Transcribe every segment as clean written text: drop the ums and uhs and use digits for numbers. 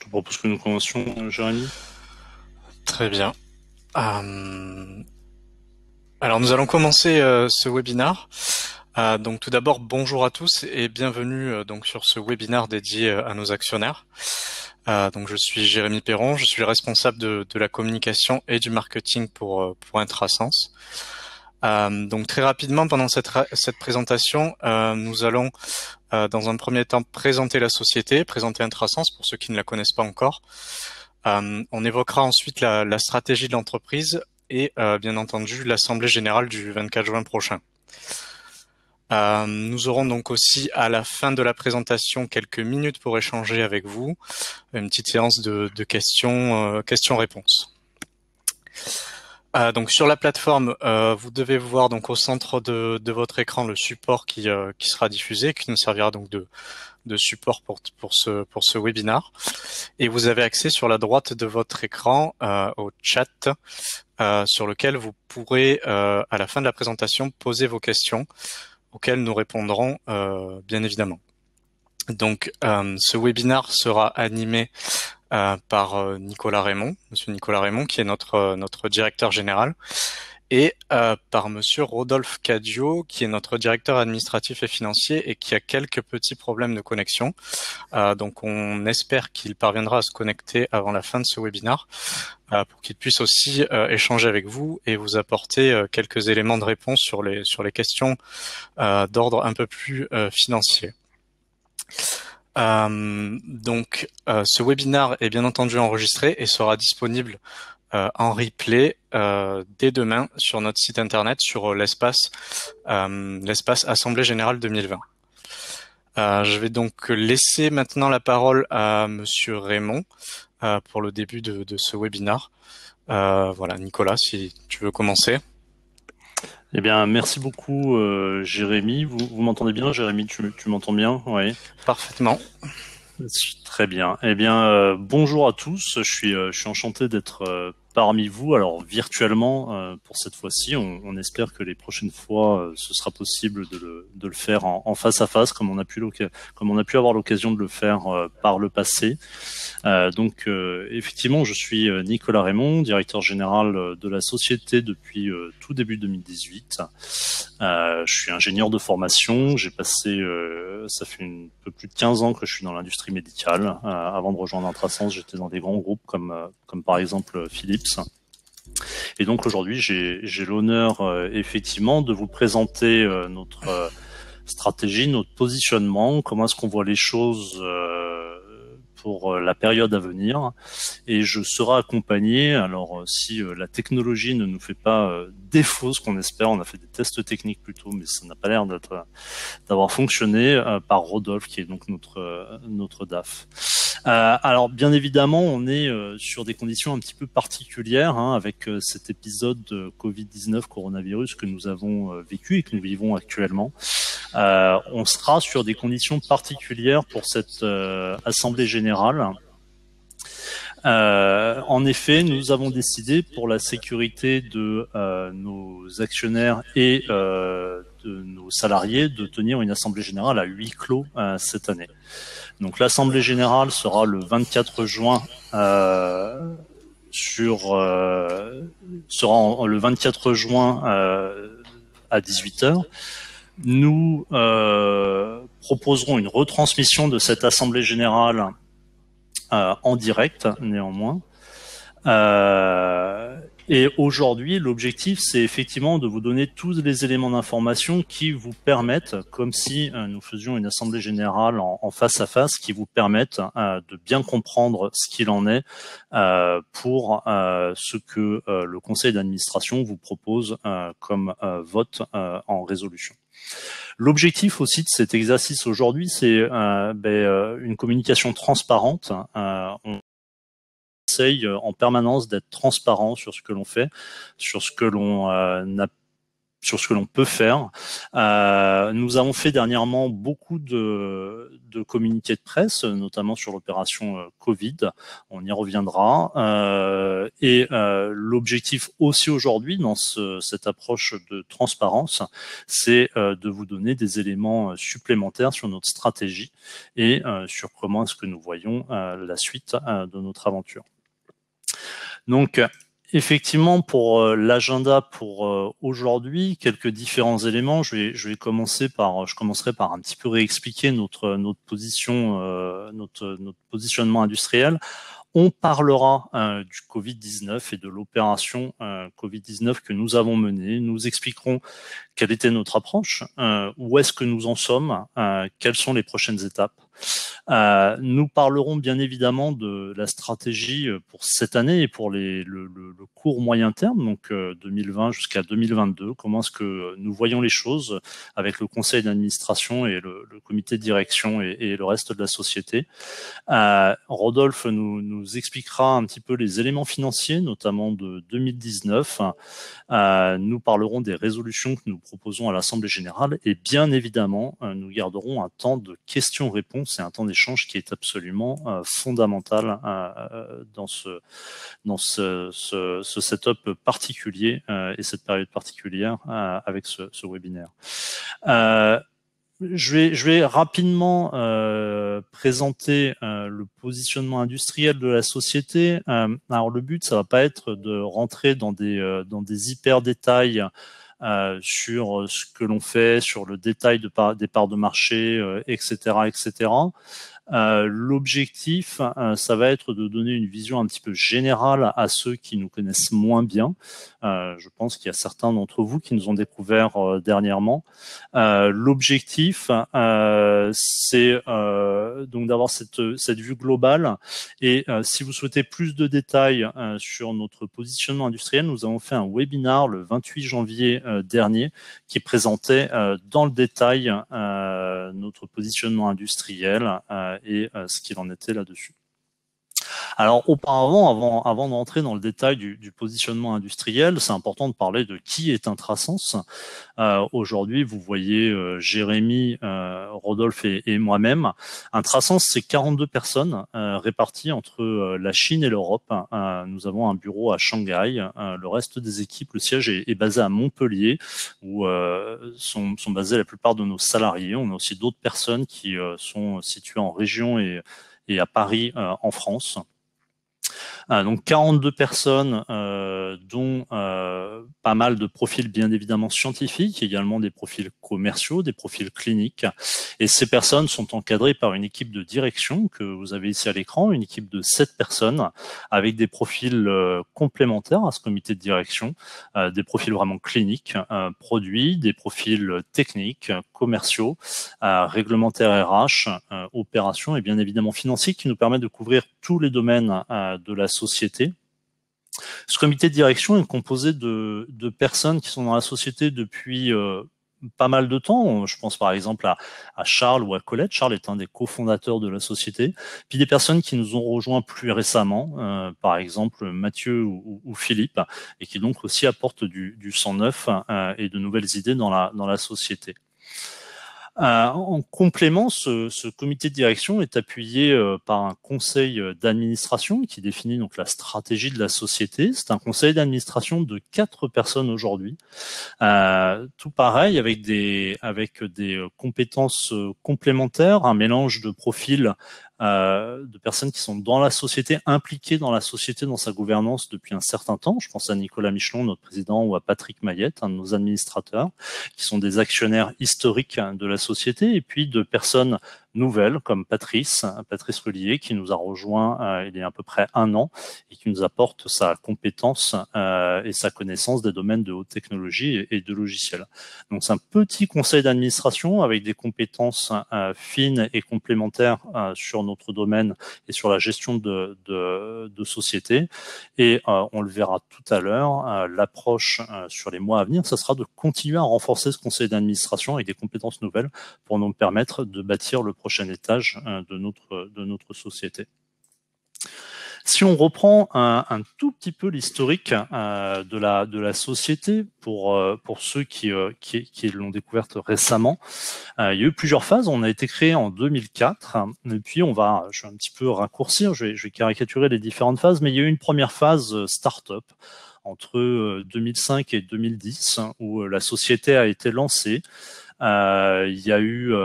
te propose que nous commencions, Jérémy. Très bien. Alors nous allons commencer ce webinaire. Donc tout d'abord, bonjour à tous et bienvenue donc sur ce webinaire dédié à nos actionnaires. Donc je suis Jérémy Perron, je suis le responsable de la communication et du marketing pour Intrasens. Donc très rapidement pendant cette présentation, nous allons dans un premier temps présenter la société, présenter Intrasens pour ceux qui ne la connaissent pas encore. On évoquera ensuite la stratégie de l'entreprise et bien entendu l'assemblée générale du 24 juin prochain. Nous aurons donc aussi à la fin de la présentation quelques minutes pour échanger avec vous, une petite séance de questions-réponses. Donc sur la plateforme, vous devez voir donc au centre de votre écran le support qui sera diffusé, qui nous servira donc de support pour ce webinaire. Et vous avez accès sur la droite de votre écran au chat sur lequel vous pourrez à la fin de la présentation poser vos questions auxquelles nous répondrons bien évidemment. Donc ce webinaire sera animé par Nicolas Raymond, Monsieur Nicolas Raymond, qui est notre directeur général, et par Monsieur Rodolphe Cadio, qui est notre directeur administratif et financier et qui a quelques petits problèmes de connexion. Donc on espère qu'il parviendra à se connecter avant la fin de ce webinaire pour qu'il puisse aussi échanger avec vous et vous apporter quelques éléments de réponse sur les questions d'ordre un peu plus financier. Donc ce webinaire est bien entendu enregistré et sera disponible en replay dès demain sur notre site internet sur l'espace Assemblée Générale 2020. Je vais donc laisser maintenant la parole à Monsieur Raymond pour le début de ce webinaire. Voilà, Nicolas, si tu veux commencer. Eh bien, merci beaucoup, Jérémy. Vous m'entendez bien, Jérémy? Tu m'entends bien? Oui. Parfaitement. Très bien. Eh bien, bonjour à tous. Je suis enchanté d'être parmi vous. Alors virtuellement pour cette fois-ci. On espère que les prochaines fois, ce sera possible de le faire en face à face, comme on a pu avoir l'occasion de le faire par le passé. Donc effectivement, je suis Nicolas Raymond, directeur général de la société depuis tout début 2018. Je suis ingénieur de formation. J'ai passé, ça fait un peu plus de 15 ans que je suis dans l'industrie médicale. Avant de rejoindre Intrasens, j'étais dans des grands groupes comme par exemple Philips. Et donc aujourd'hui, j'ai l'honneur effectivement de vous présenter notre stratégie, notre positionnement, comment est-ce qu'on voit les choses pour la période à venir, et je serai accompagné, alors si la technologie ne nous fait pas défaut, ce qu'on espère, on a fait des tests techniques plutôt, mais ça n'a pas l'air d'avoir fonctionné, par Rodolphe, qui est donc notre DAF. Alors bien évidemment, on est sur des conditions un petit peu particulières, avec cet épisode de Covid-19 coronavirus que nous avons vécu et que nous vivons actuellement. On sera sur des conditions particulières pour cette assemblée générale. En effet, nous avons décidé, pour la sécurité de nos actionnaires et de nos salariés, de tenir une assemblée générale à huis clos cette année. Donc l'assemblée générale sera le 24 juin le 24 juin à 18h. Nous proposerons une retransmission de cette assemblée générale en direct, néanmoins. Et aujourd'hui, l'objectif, c'est effectivement de vous donner tous les éléments d'information qui vous permettent, comme si nous faisions une assemblée générale en face à face, qui vous permettent de bien comprendre ce qu'il en est pour ce que le conseil d'administration vous propose comme vote en résolution. L'objectif aussi de cet exercice aujourd'hui, c'est une communication transparente. On essaye en permanence d'être transparent sur ce que l'on fait, sur ce que l'on a sur ce que l'on peut faire. Nous avons fait dernièrement beaucoup de communiqués de presse, notamment sur l'opération Covid. On y reviendra. Et l'objectif aussi aujourd'hui dans cette approche de transparence, c'est de vous donner des éléments supplémentaires sur notre stratégie et sur comment est-ce que nous voyons la suite de notre aventure. Donc, effectivement, pour l'agenda pour aujourd'hui, quelques différents éléments. Je commencerai par un petit peu réexpliquer notre position, notre positionnement industriel. On parlera du Covid-19 et de l'opération Covid-19 que nous avons menée. Nous expliquerons quelle était notre approche, où est-ce que nous en sommes, quelles sont les prochaines étapes. Nous parlerons bien évidemment de la stratégie pour cette année et pour le court moyen terme, donc 2020 jusqu'à 2022. Comment est-ce que nous voyons les choses avec le conseil d'administration et le comité de direction et le reste de la société. Rodolphe nous expliquera un petit peu les éléments financiers, notamment de 2019. Nous parlerons des résolutions que nous proposons à l'Assemblée générale et bien évidemment, nous garderons un temps de questions-réponses et un temps d'échange qui est absolument fondamental dans ce setup particulier et cette période particulière avec ce webinaire. Je vais rapidement présenter le positionnement industriel de la société. Alors le but, ça va pas être de rentrer dans des hyper détails sur ce que l'on fait, sur le détail des parts de marché, etc., etc. L'objectif, ça va être de donner une vision un petit peu générale à ceux qui nous connaissent moins bien. Je pense qu'il y a certains d'entre vous qui nous ont découvert dernièrement. L'objectif, c'est donc d'avoir cette vue globale. Et si vous souhaitez plus de détails sur notre positionnement industriel, nous avons fait un webinar le 28 janvier dernier qui présentait dans le détail notre positionnement industriel et ce qu'il en était là-dessus. Alors auparavant, avant d'entrer dans le détail du positionnement industriel, c'est important de parler de qui est Intrasense. Aujourd'hui, vous voyez Jérémy, Rodolphe et moi-même. Intrasense, c'est 42 personnes réparties entre la Chine et l'Europe. Nous avons un bureau à Shanghai. Le reste des équipes, le siège est basé à Montpellier, où sont basés la plupart de nos salariés. On a aussi d'autres personnes qui sont situées en région et à Paris en France. Donc 42 personnes, dont pas mal de profils bien évidemment scientifiques, également des profils commerciaux, des profils cliniques. Et ces personnes sont encadrées par une équipe de direction que vous avez ici à l'écran, une équipe de 7 personnes avec des profils complémentaires à ce comité de direction, des profils vraiment cliniques, produits, des profils techniques, commerciaux, réglementaires RH, opérations et bien évidemment financiers qui nous permettent de couvrir tous les domaines de la société. Ce comité de direction est composé de personnes qui sont dans la société depuis pas mal de temps. Je pense par exemple à Charles ou à Colette. Charles est un des cofondateurs de la société. Puis des personnes qui nous ont rejoints plus récemment, par exemple Mathieu ou Philippe, et qui donc aussi apportent du sang neuf et de nouvelles idées dans la société. En complément, ce comité de direction est appuyé par un conseil d'administration qui définit donc la stratégie de la société. C'est un conseil d'administration de 4 personnes aujourd'hui. Tout pareil, avec des compétences complémentaires, un mélange de profils de personnes qui sont dans la société, impliquées dans la société, dans sa gouvernance depuis un certain temps. Je pense à Nicolas Michelon, notre président, ou à Patrick Mayette, un de nos administrateurs, qui sont des actionnaires historiques de la société, et puis de personnes nouvelles comme Patrice Relier, qui nous a rejoint il y a à peu près 1 an et qui nous apporte sa compétence et sa connaissance des domaines de haute technologie et de logiciels. Donc c'est un petit conseil d'administration avec des compétences fines et complémentaires sur notre domaine et sur la gestion de société. Et on le verra tout à l'heure, l'approche sur les mois à venir, ça sera de continuer à renforcer ce conseil d'administration avec des compétences nouvelles pour nous permettre de bâtir le prochain étage de notre société. Si on reprend un tout petit peu l'historique de la société pour ceux qui l'ont découverte récemment, il y a eu plusieurs phases. On a été créé en 2004 et puis je vais un petit peu raccourcir, je vais caricaturer les différentes phases, mais il y a eu une première phase start-up entre 2005 et 2010 où la société a été lancée. Il y a eu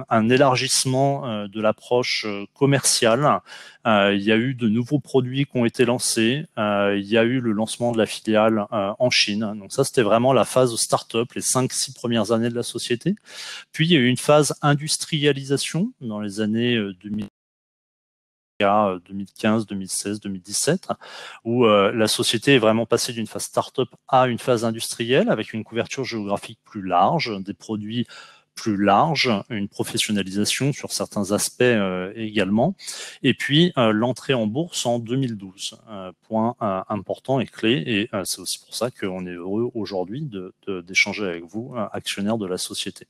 un élargissement de l'approche commerciale. Il y a eu de nouveaux produits qui ont été lancés. Il y a eu le lancement de la filiale en Chine. Donc ça, c'était vraiment la phase start-up, les 5-6 premières années de la société. Puis, il y a eu une phase industrialisation dans les années 2015, 2016, 2017, où la société est vraiment passée d'une phase start-up à une phase industrielle avec une couverture géographique plus large, des produits plus larges, une professionnalisation sur certains aspects également, et puis l'entrée en bourse en 2012, point important et clé, et c'est aussi pour ça qu'on est heureux aujourd'hui d'échanger avec vous, actionnaire de la société.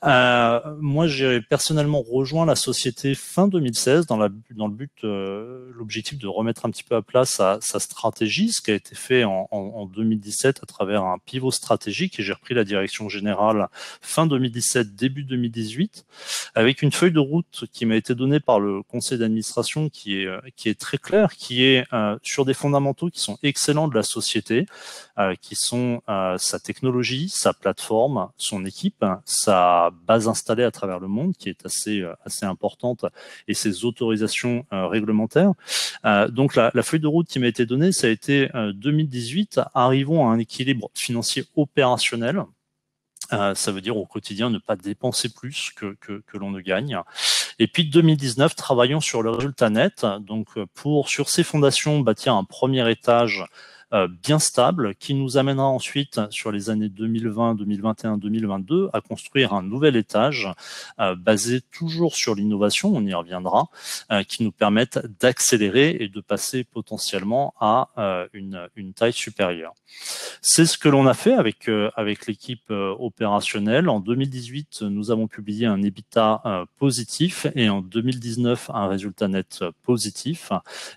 Moi, j'ai personnellement rejoint la société fin 2016 dans le but, l'objectif de remettre un petit peu à plat sa stratégie, ce qui a été fait en 2017 à travers un pivot stratégique, et j'ai repris la direction générale fin 2017, début 2018, avec une feuille de route qui m'a été donnée par le conseil d'administration qui est très claire, qui est sur des fondamentaux qui sont excellents de la société, qui sont sa technologie, sa plateforme, son équipe, sa base installée à travers le monde qui est assez importante, et ses autorisations réglementaires. Donc la feuille de route qui m'a été donnée, ça a été 2018, arrivons à un équilibre financier opérationnel. Ça veut dire au quotidien ne pas dépenser plus que l'on ne gagne. Et puis 2019, travaillons sur le résultat net. Donc sur ces fondations, bâtir un premier étage bien stable qui nous amènera ensuite sur les années 2020, 2021, 2022 à construire un nouvel étage basé toujours sur l'innovation, on y reviendra, qui nous permette d'accélérer et de passer potentiellement à une taille supérieure. C'est ce que l'on a fait avec l'équipe opérationnelle. En 2018, nous avons publié un EBITDA positif et en 2019, un résultat net positif.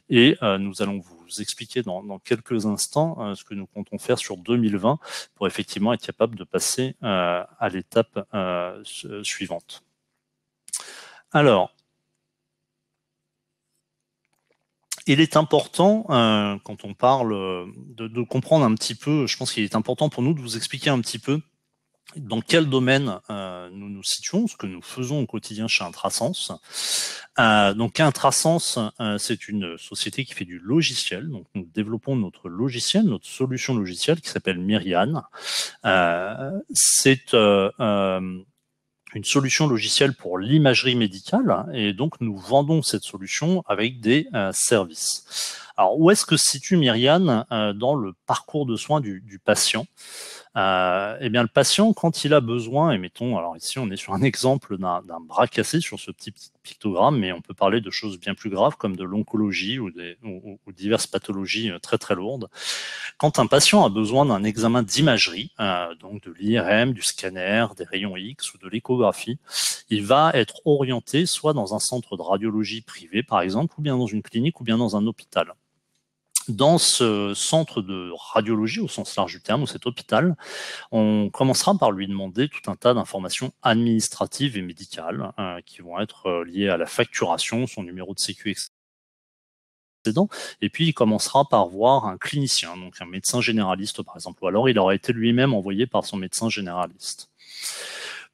Et nous allons vous expliquer dans quelques instants ce que nous comptons faire sur 2020 pour effectivement être capable de passer à l'étape suivante. Alors, il est important, quand on parle de comprendre un petit peu, je pense qu'il est important pour nous de vous expliquer un petit peu dans quel domaine nous nous situons, ce que nous faisons au quotidien chez Intrasense. Donc Intrasense, c'est une société qui fait du logiciel. Donc nous développons notre logiciel, notre solution logicielle qui s'appelle Myriane. C'est une solution logicielle pour l'imagerie médicale, et donc nous vendons cette solution avec des services. Alors, où est-ce que se situe Myriane dans le parcours de soins du patient ? Eh bien, le patient, quand il a besoin, et mettons, alors ici on est sur un exemple d'un bras cassé sur ce petit pictogramme, mais on peut parler de choses bien plus graves comme de l'oncologie ou diverses pathologies très très lourdes. Quand un patient a besoin d'un examen d'imagerie, donc de l'IRM, du scanner, des rayons X ou de l'échographie, il va être orienté soit dans un centre de radiologie privé par exemple, ou bien dans une clinique, ou bien dans un hôpital. Dans ce centre de radiologie, au sens large du terme, ou cet hôpital, on commencera par lui demander tout un tas d'informations administratives et médicales qui vont être liées à la facturation, son numéro de sécu, etc. Et puis, il commencera par voir un clinicien, donc un médecin généraliste, par exemple, ou alors il aura été lui-même envoyé par son médecin généraliste.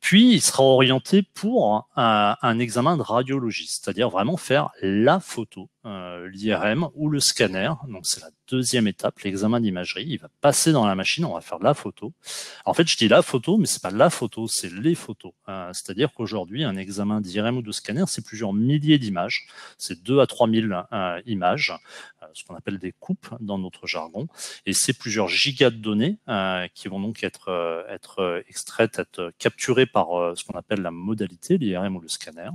Puis, il sera orienté pour un examen de radiologie, c'est-à-dire vraiment faire la photo, l'IRM ou le scanner. Donc, c'est la deuxième étape, l'examen d'imagerie. Il va passer dans la machine, on va faire la photo. En fait, je dis la photo, mais c'est pas la photo, c'est les photos. C'est-à-dire qu'aujourd'hui, un examen d'IRM ou de scanner, c'est plusieurs milliers d'images. C'est 2 à 3 000 images, ce qu'on appelle des coupes dans notre jargon. Et c'est plusieurs gigas de données qui vont donc être extraites, être capturées par ce qu'on appelle la modalité, l'IRM ou le scanner.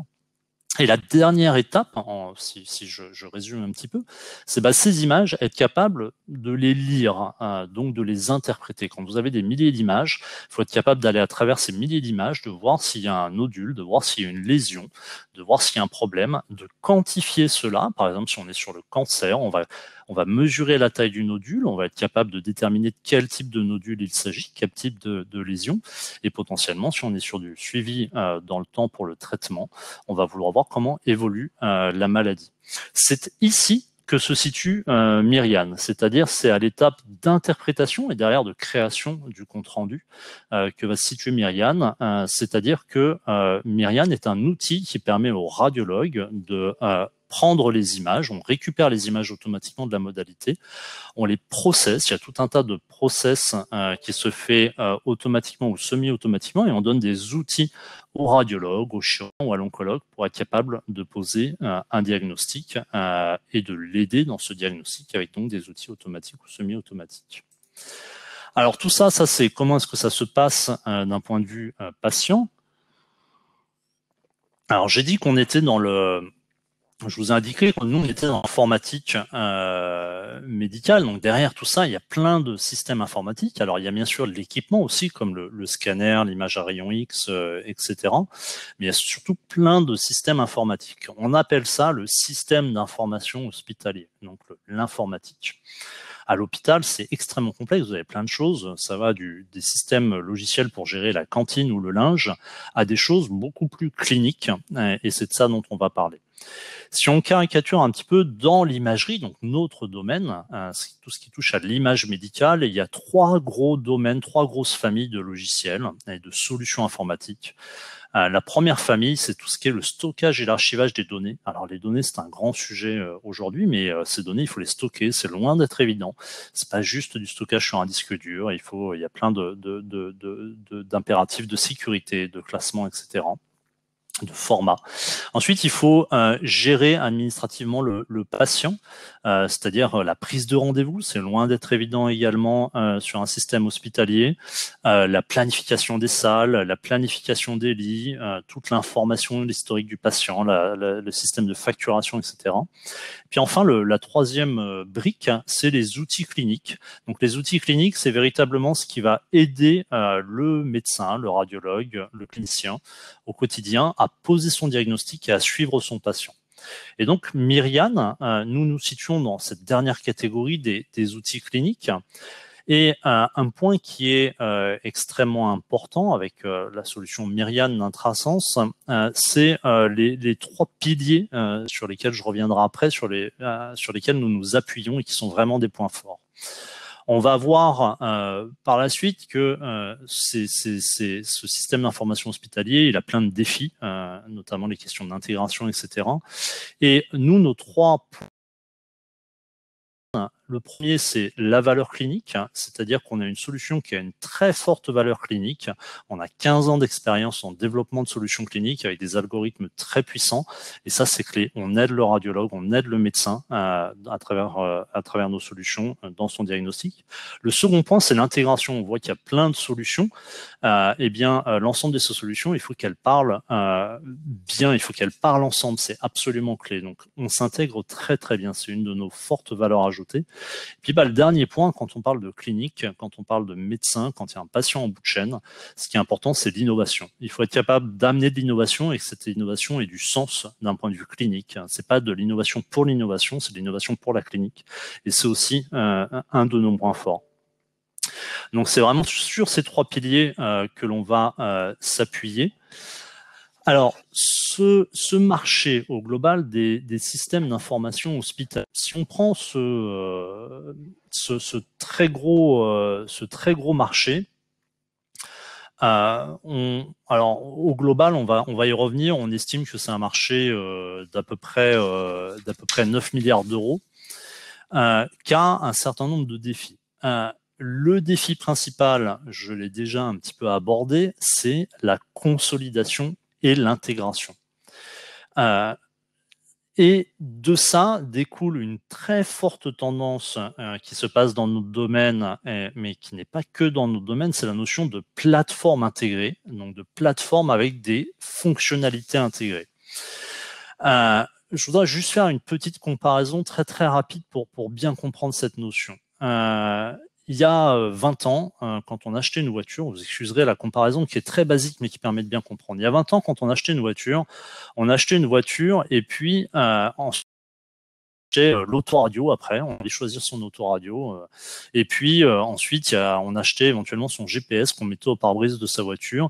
Et la dernière étape, si je résume un petit peu, c'est ces images, être capable de les lire, donc de les interpréter. Quand vous avez des milliers d'images, il faut être capable d'aller à travers ces milliers d'images, de voir s'il y a un nodule, de voir s'il y a une lésion, de voir s'il y a un problème, de quantifier cela. Par exemple, si on est sur le cancer, on va mesurer la taille du nodule, on va être capable de déterminer de quel type de nodule il s'agit, quel type de lésion, et potentiellement, si on est sur du suivi dans le temps pour le traitement, on va vouloir voir comment évolue la maladie. C'est ici que se situe Myriane, c'est-à-dire c'est à l'étape d'interprétation et derrière de création du compte-rendu que va se situer Myriane, c'est-à-dire que Myriane est un outil qui permet aux radiologues de prendre les images, on récupère les images automatiquement de la modalité, on les processe, il y a tout un tas de process qui se fait automatiquement ou semi-automatiquement et on donne des outils aux radiologues, aux chirurgiens ou à l'oncologue pour être capable de poser un diagnostic et de l'aider dans ce diagnostic avec donc des outils automatiques ou semi-automatiques. Alors tout ça, c'est comment est-ce que ça se passe d'un point de vue patient. Alors j'ai dit qu'on était dans le... Je vous ai indiqué que nous, on était dans l'informatique médicale. Donc derrière tout ça, il y a plein de systèmes informatiques. Alors il y a bien sûr l'équipement aussi, comme le scanner, l'image à rayon X, etc. Mais il y a surtout plein de systèmes informatiques. On appelle ça le système d'information hospitalier, donc l'informatique. À l'hôpital, c'est extrêmement complexe. Vous avez plein de choses. Ça va des systèmes logiciels pour gérer la cantine ou le linge à des choses beaucoup plus cliniques. Et c'est de ça dont on va parler. Si on caricature un petit peu dans l'imagerie, donc notre domaine, tout ce qui touche à l'image médicale, il y a trois gros domaines, trois grosses familles de logiciels et de solutions informatiques. La première famille, c'est tout ce qui est le stockage et l'archivage des données. Alors les données, c'est un grand sujet aujourd'hui, mais ces données, il faut les stocker. C'est loin d'être évident. C'est pas juste du stockage sur un disque dur. Il y a plein d'impératifs de sécurité, de classement, etc., de format. Ensuite, il faut gérer administrativement le patient, c'est-à-dire la prise de rendez-vous. C'est loin d'être évident également sur un système hospitalier. La planification des salles, la planification des lits, toute l'information, l'historique du patient, le système de facturation, etc. Puis enfin, la troisième brique, c'est les outils cliniques. Donc les outils cliniques, c'est véritablement ce qui va aider le médecin, le radiologue, le clinicien au quotidien à poser son diagnostic et à suivre son patient. Et donc Myriane, nous nous situons dans cette dernière catégorie des outils cliniques. Et un point qui est extrêmement important avec la solution Myriane d'Intrasens, c'est les trois piliers sur lesquels je reviendrai après, sur lesquels nous nous appuyons et qui sont vraiment des points forts. On va voir par la suite que ce système d'information hospitalier, il a plein de défis, notamment les questions d'intégration, etc. Et nous, nos trois points, le premier, c'est la valeur clinique, c'est-à-dire qu'on a une solution qui a une très forte valeur clinique. On a 15 ans d'expérience en développement de solutions cliniques avec des algorithmes très puissants. Et ça, c'est clé. On aide le radiologue, on aide le médecin à travers nos solutions dans son diagnostic. Le second point, c'est l'intégration. On voit qu'il y a plein de solutions. L'ensemble de ces solutions, il faut qu'elles parlent bien, il faut qu'elles parlent ensemble. C'est absolument clé. Donc, on s'intègre très, très bien. C'est une de nos fortes valeurs ajoutées. Et puis le dernier point, quand on parle de clinique, quand on parle de médecin, quand il y a un patient en bout de chaîne, ce qui est important, c'est l'innovation. Il faut être capable d'amener de l'innovation et que cette innovation ait du sens d'un point de vue clinique. C'est pas de l'innovation pour l'innovation, c'est de l'innovation pour la clinique. Et c'est aussi un de nos points forts. Donc c'est vraiment sur ces trois piliers que l'on va s'appuyer. Alors, ce marché au global des systèmes d'information hospitalière, si on prend ce très gros marché, alors au global, on va y revenir. On estime que c'est un marché d'à peu près 9 milliards d'euros, qui a un certain nombre de défis. Le défi principal, je l'ai déjà un petit peu abordé, c'est la consolidation et l'intégration. Et de ça découle une très forte tendance qui se passe dans notre domaine, mais qui n'est pas que dans notre domaine, c'est la notion de plateforme intégrée, donc de plateforme avec des fonctionnalités intégrées. Je voudrais juste faire une petite comparaison très très rapide pour bien comprendre cette notion. Il y a 20 ans, quand on achetait une voiture, vous excuserez la comparaison qui est très basique mais qui permet de bien comprendre. Il y a 20 ans, quand on achetait une voiture, et puis ensuite l'autoradio après, on allait choisir son autoradio. Et puis ensuite, on achetait éventuellement son GPS qu'on mettait au pare-brise de sa voiture.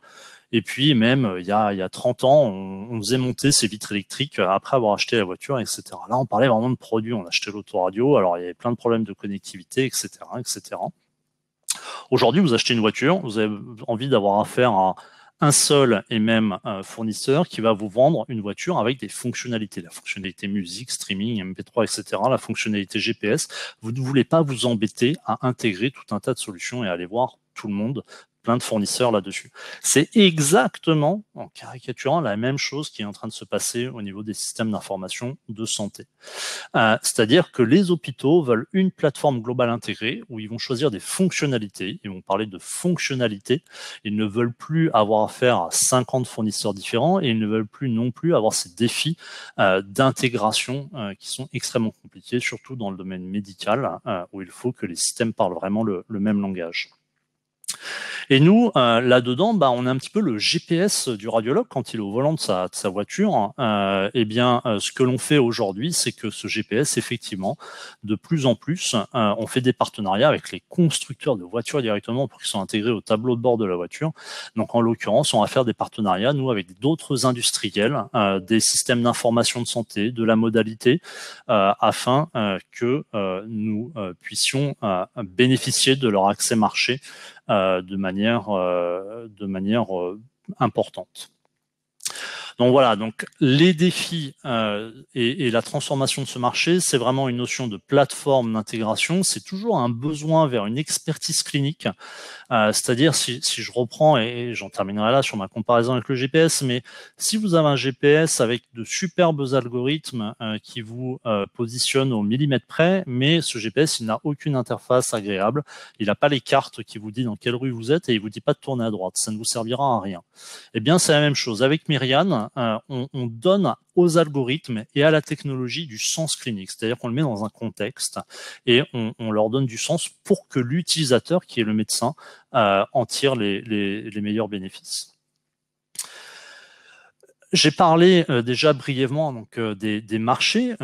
Et puis même, il y a 30 ans, on faisait monter ses vitres électriques après avoir acheté la voiture, etc. Là, on parlait vraiment de produits. On achetait l'autoradio, alors il y avait plein de problèmes de connectivité, etc., etc. Aujourd'hui, vous achetez une voiture, vous avez envie d'avoir affaire à un seul et même fournisseur qui va vous vendre une voiture avec des fonctionnalités, la fonctionnalité musique, streaming, MP3, etc., la fonctionnalité GPS. Vous ne voulez pas vous embêter à intégrer tout un tas de solutions et aller voir tout le monde, plein de fournisseurs là-dessus. C'est exactement, en caricaturant, la même chose qui est en train de se passer au niveau des systèmes d'information de santé. C'est-à-dire que les hôpitaux veulent une plateforme globale intégrée où ils vont choisir des fonctionnalités, ils vont parler de fonctionnalités, ils ne veulent plus avoir affaire à 50 fournisseurs différents et ils ne veulent plus non plus avoir ces défis d'intégration qui sont extrêmement compliqués, surtout dans le domaine médical où il faut que les systèmes parlent vraiment le même langage. Et nous, là-dedans, on est un petit peu le GPS du radiologue quand il est au volant de sa voiture. Ce que l'on fait aujourd'hui, c'est que ce GPS, effectivement, de plus en plus, on fait des partenariats avec les constructeurs de voitures directement pour qu'ils soient intégrés au tableau de bord de la voiture. Donc, en l'occurrence, on va faire des partenariats, nous, avec d'autres industriels, des systèmes d'information de santé, de la modalité, afin que nous puissions bénéficier de leur accès marché de manière importante. Donc voilà, donc les défis et la transformation de ce marché, c'est vraiment une notion de plateforme d'intégration. C'est toujours un besoin vers une expertise clinique. C'est-à-dire, si je reprends, et j'en terminerai là sur ma comparaison avec le GPS, mais si vous avez un GPS avec de superbes algorithmes qui vous positionnent au millimètre près, mais ce GPS, il n'a aucune interface agréable, il n'a pas les cartes qui vous disent dans quelle rue vous êtes et il vous dit pas de tourner à droite, ça ne vous servira à rien. Eh bien, c'est la même chose. Avec Myriad, on donne aux algorithmes et à la technologie du sens clinique, c'est-à-dire qu'on le met dans un contexte et on leur donne du sens pour que l'utilisateur, qui est le médecin, en tire les meilleurs bénéfices. J'ai parlé déjà brièvement donc, des marchés.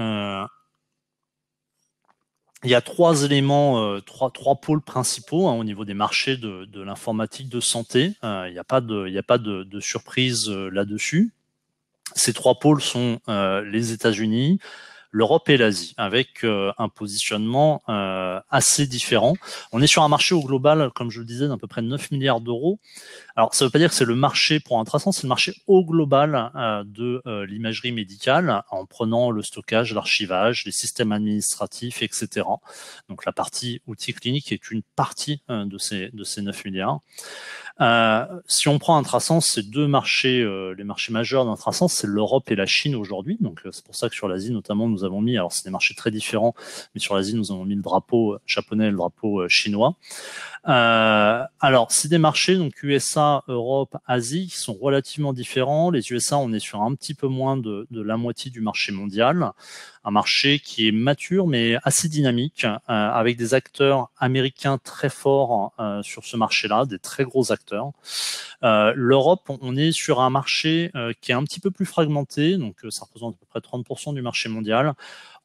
Il y a trois éléments, trois pôles principaux au niveau des marchés de l'informatique de santé. Il n'y a pas de surprise là-dessus. Ces trois pôles sont les États-Unis, l'Europe et l'Asie, avec un positionnement assez différent. On est sur un marché au global, comme je le disais, d'à peu près 9 milliards d'euros. Alors, ça ne veut pas dire que c'est le marché pour Intrasense, c'est le marché au global de l'imagerie médicale, en prenant le stockage, l'archivage, les systèmes administratifs, etc. Donc, la partie outils cliniques est une partie de ces 9 milliards. Si on prend Intrasense, ces deux marchés, les marchés majeurs d'Intrasense, c'est l'Europe et la Chine aujourd'hui. Donc c'est pour ça que sur l'Asie notamment, nous avons mis, alors c'est des marchés très différents, mais sur l'Asie, nous avons mis le drapeau japonais et le drapeau chinois. Alors, c'est des marchés, donc USA, Europe, Asie, qui sont relativement différents. Les USA, on est sur un petit peu moins de la moitié du marché mondial. Un marché qui est mature, mais assez dynamique, avec des acteurs américains très forts sur ce marché-là, des très gros acteurs. L'Europe, on est sur un marché qui est un petit peu plus fragmenté, donc ça représente à peu près 30% du marché mondial.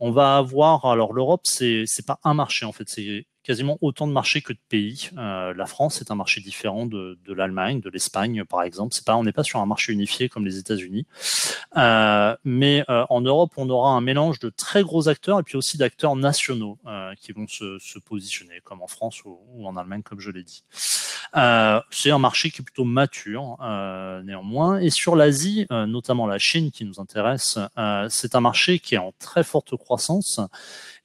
On va avoir, alors l'Europe, c'est pas un marché en fait, c'est quasiment autant de marchés que de pays. La France est un marché différent de l'Allemagne, de l'Espagne par exemple. On n'est pas sur un marché unifié comme les États-Unis. Mais en Europe, on aura un mélange de très gros acteurs et puis aussi d'acteurs nationaux qui vont se positionner, comme en France ou en Allemagne, comme je l'ai dit. C'est un marché qui est plutôt mature, néanmoins. Et sur l'Asie, notamment la Chine qui nous intéresse, c'est un marché qui est en très forte croissance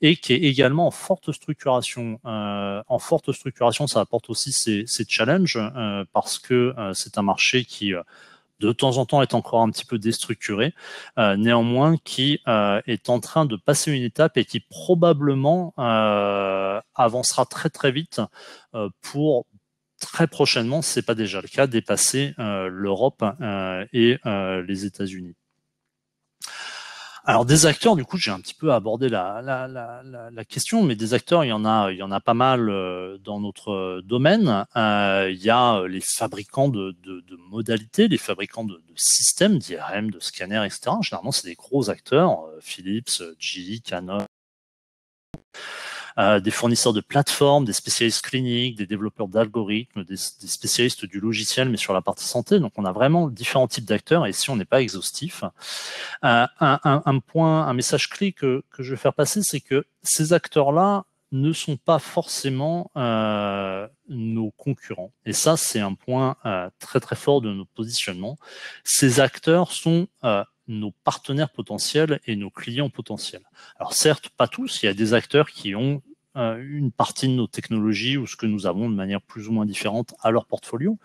et qui est également en forte structuration. Ça apporte aussi ses challenges parce que c'est un marché qui de temps en temps est encore un petit peu déstructuré, néanmoins qui est en train de passer une étape et qui probablement avancera très très vite pour très prochainement, si ce n'est pas déjà le cas, dépasser l'Europe et les États-Unis. Alors des acteurs, du coup, j'ai un petit peu abordé la question, mais des acteurs, il y en a pas mal dans notre domaine. Il y a les fabricants de modalités, les fabricants de systèmes, d'IRM, de scanners, etc. Généralement, c'est des gros acteurs, Philips, GE, Canon. Des fournisseurs de plateformes, des spécialistes cliniques, des développeurs d'algorithmes, des spécialistes du logiciel, mais sur la partie santé. Donc, on a vraiment différents types d'acteurs, et si on n'est pas exhaustif, un message clé que je vais faire passer, c'est que ces acteurs-là ne sont pas forcément nos concurrents. Et ça, c'est un point très très fort de notre positionnement. Ces acteurs sont nos partenaires potentiels et nos clients potentiels. Alors certes, pas tous, il y a des acteurs qui ont une partie de nos technologies ou ce que nous avons de manière plus ou moins différente à leur portfolio.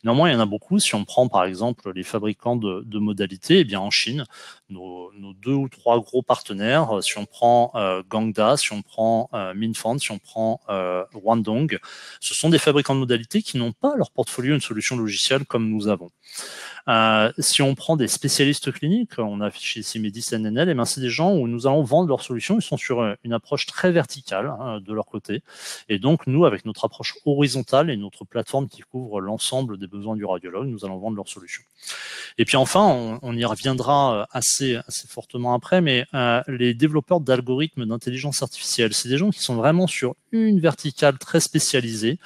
Néanmoins, il y en a beaucoup. Si on prend par exemple les fabricants de modalités, eh bien en Chine, nos 2 ou 3 gros partenaires, si on prend Gangda, si on prend Minfan, si on prend Huandong, ce sont des fabricants de modalités qui n'ont pas à leur portfolio une solution logicielle comme nous avons. Si on prend des spécialistes cliniques, on a affiché ici Medis NNL, et ben c'est des gens où nous allons vendre leurs solutions. Ils sont sur une approche très verticale de leur côté. Et donc, nous, avec notre approche horizontale et notre plateforme qui couvre l'ensemble des besoins du radiologue, nous allons vendre leurs solutions. Et puis enfin, on y reviendra assez fortement après, mais les développeurs d'algorithmes d'intelligence artificielle, c'est des gens qui sont vraiment sur une verticale très spécialisée,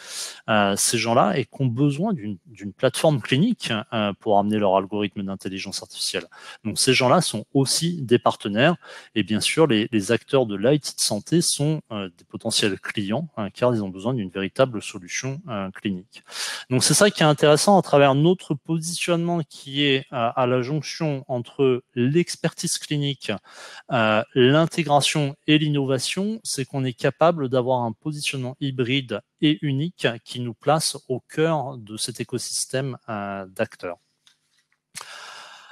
ces gens-là, et qui ont besoin d'une plateforme clinique pour amener leur algorithme d'intelligence artificielle. Donc ces gens-là sont aussi des partenaires, et bien sûr, les acteurs de l'IT de santé sont des potentiels clients, car ils ont besoin d'une véritable solution clinique. Donc c'est ça qui est intéressant à travers notre positionnement qui est à la jonction entre l'expertise clinique, l'intégration et l'innovation, c'est qu'on est capable d'avoir un positionnement hybride et unique qui nous place au cœur de cet écosystème d'acteurs.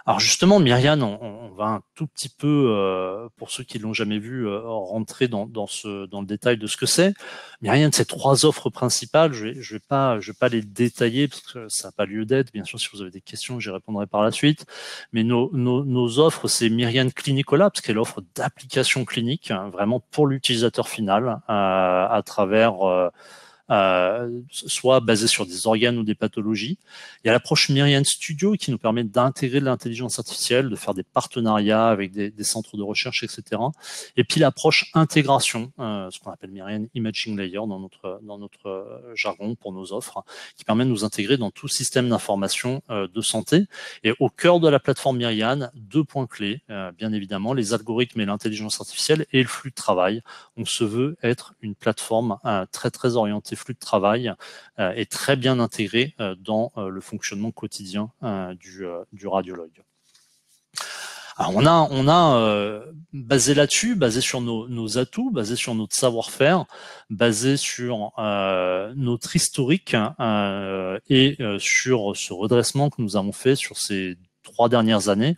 Alors justement, Myriad, on va un tout petit peu, pour ceux qui l'ont jamais vu, rentrer dans le détail de ce que c'est. Myriad, c'est 3 offres principales. Je vais pas les détailler parce que ça n'a pas lieu d'être. Bien sûr, si vous avez des questions, j'y répondrai par la suite. Mais nos offres, c'est Myriad Clinical Labs, qui est l'offre d'application clinique, hein, vraiment pour l'utilisateur final, à travers soit basé sur des organes ou des pathologies. Il y a l'approche Myriad Studio qui nous permet d'intégrer de l'intelligence artificielle, de faire des partenariats avec des centres de recherche, etc. Et puis l'approche intégration, ce qu'on appelle Myriad Imaging Layer dans notre jargon pour nos offres, qui permet de nous intégrer dans tout système d'information de santé. Et au cœur de la plateforme Myriad, 2 points clés, bien évidemment, les algorithmes et l'intelligence artificielle et le flux de travail. On se veut être une plateforme très très orientée flux de travail est très bien intégré dans le fonctionnement quotidien du radiologue. Alors on a basé là-dessus, basé sur nos atouts, basé sur notre savoir-faire, basé sur notre historique et sur ce redressement que nous avons fait sur ces 3 dernières années.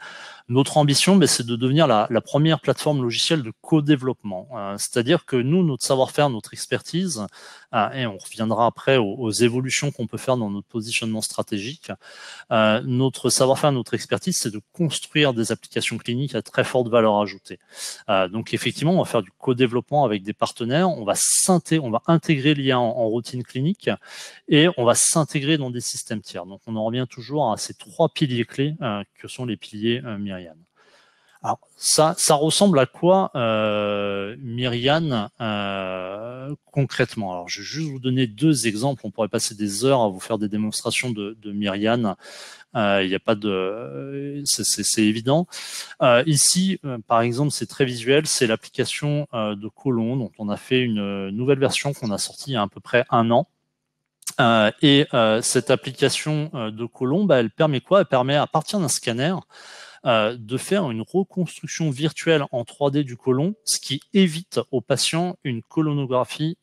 Notre ambition, c'est de devenir la première plateforme logicielle de co-développement. C'est-à-dire que nous, notre savoir-faire, notre expertise, et on reviendra après aux évolutions qu'on peut faire dans notre positionnement stratégique, notre savoir-faire, notre expertise, c'est de construire des applications cliniques à très forte valeur ajoutée. Donc effectivement, on va faire du co-développement avec des partenaires, on va intégrer l'IA en routine clinique et on va s'intégrer dans des systèmes tiers. Donc on en revient toujours à ces 3 piliers clés que sont les piliers Myriad. Alors ça ressemble à quoi Myriad concrètement? Alors je vais juste vous donner 2 exemples. On pourrait passer des heures à vous faire des démonstrations de Myriad. Il n'y a pas de, c'est évident. Ici, par exemple, c'est très visuel. C'est l'application de Colon dont on a fait une nouvelle version qu'on a sortie il y a à peu près 1 an. Cette application de Colon, elle permet quoi? Elle permet à partir d'un scanner de faire une reconstruction virtuelle en 3D du côlon, ce qui évite aux patients une colonographie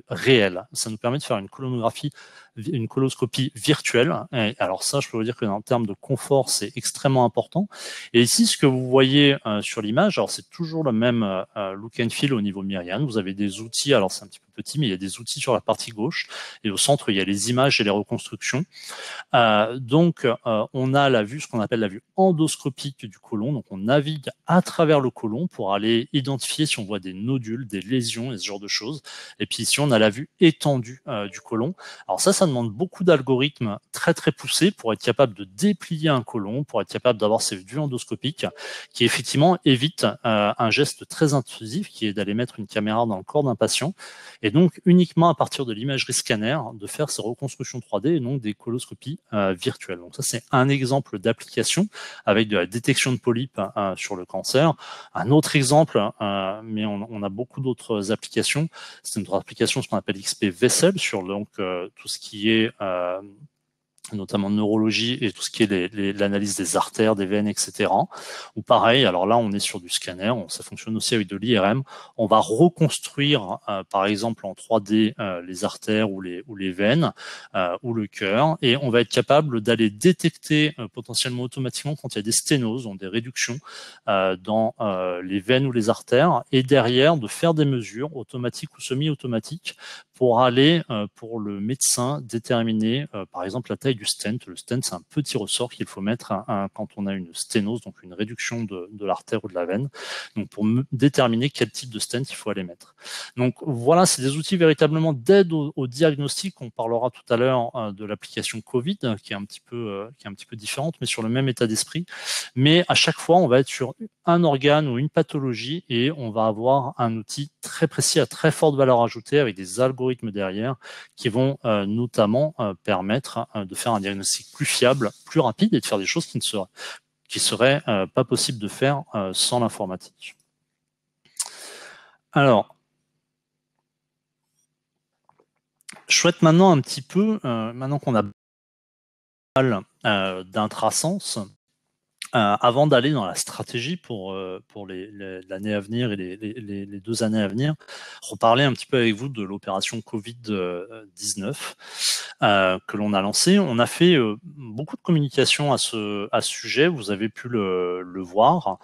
réelle. Ça nous permet de faire une coloscopie virtuelle. Et alors ça, je peux vous dire que en termes de confort, c'est extrêmement important. Et ici, ce que vous voyez sur l'image, alors c'est toujours le même look and feel au niveau Myriad. Vous avez des outils, alors c'est un petit peu petit, mais il y a des outils sur la partie gauche. Et au centre, il y a les images et les reconstructions. Donc, on a la vue, ce qu'on appelle la vue endoscopique du côlon. Donc, on navigue à travers le côlon pour aller identifier si on voit des nodules, des lésions et ce genre de choses. Et puis ici, on a la vue étendue du côlon. Alors ça demande beaucoup d'algorithmes très très poussés pour être capable de déplier un côlon, pour être capable d'avoir ces vues endoscopiques qui effectivement évitent un geste très intrusif qui est d'aller mettre une caméra dans le corps d'un patient et donc uniquement à partir de l'imagerie scanner de faire ces reconstructions 3D et donc des coloscopies virtuelles. Donc ça, c'est un exemple d'application avec de la détection de polypes sur le cancer. Un autre exemple, mais on a beaucoup d'autres applications, c'est une application, ce qu'on appelle XP Vessel, sur donc tout ce qui est notamment neurologie et tout ce qui est l'analyse des artères, des veines, etc. Ou pareil, alors là, on est sur du scanner, ça fonctionne aussi avec de l'IRM. On va reconstruire, par exemple, en 3D, les artères ou les veines ou le cœur, et on va être capable d'aller détecter potentiellement automatiquement quand il y a des sténoses, donc des réductions dans les veines ou les artères, et derrière, de faire des mesures automatiques ou semi-automatiques pour aller, pour le médecin, déterminer, par exemple, la taille du stent. Le stent, c'est un petit ressort qu'il faut mettre quand on a une sténose, donc une réduction de l'artère ou de la veine, donc pour déterminer quel type de stent il faut aller mettre. Donc voilà, c'est des outils véritablement d'aide au diagnostic. On parlera tout à l'heure de l'application Covid, qui est un petit peu différente, mais sur le même état d'esprit. Mais à chaque fois, on va être sur un organe ou une pathologie et on va avoir un outil très précis à très forte valeur ajoutée avec des algorithmes derrière qui vont notamment permettre de faire un diagnostic plus fiable, plus rapide et de faire des choses qui ne seraient pas possibles de faire sans l'informatique. Alors, je souhaite maintenant un petit peu, maintenant qu'on a pas mal d'intrasens, avant d'aller dans la stratégie pour l'année à venir et les 2 années à venir, reparler un petit peu avec vous de l'opération Covid-19 que l'on a lancée. On a fait beaucoup de communication à ce sujet, vous avez pu le voir.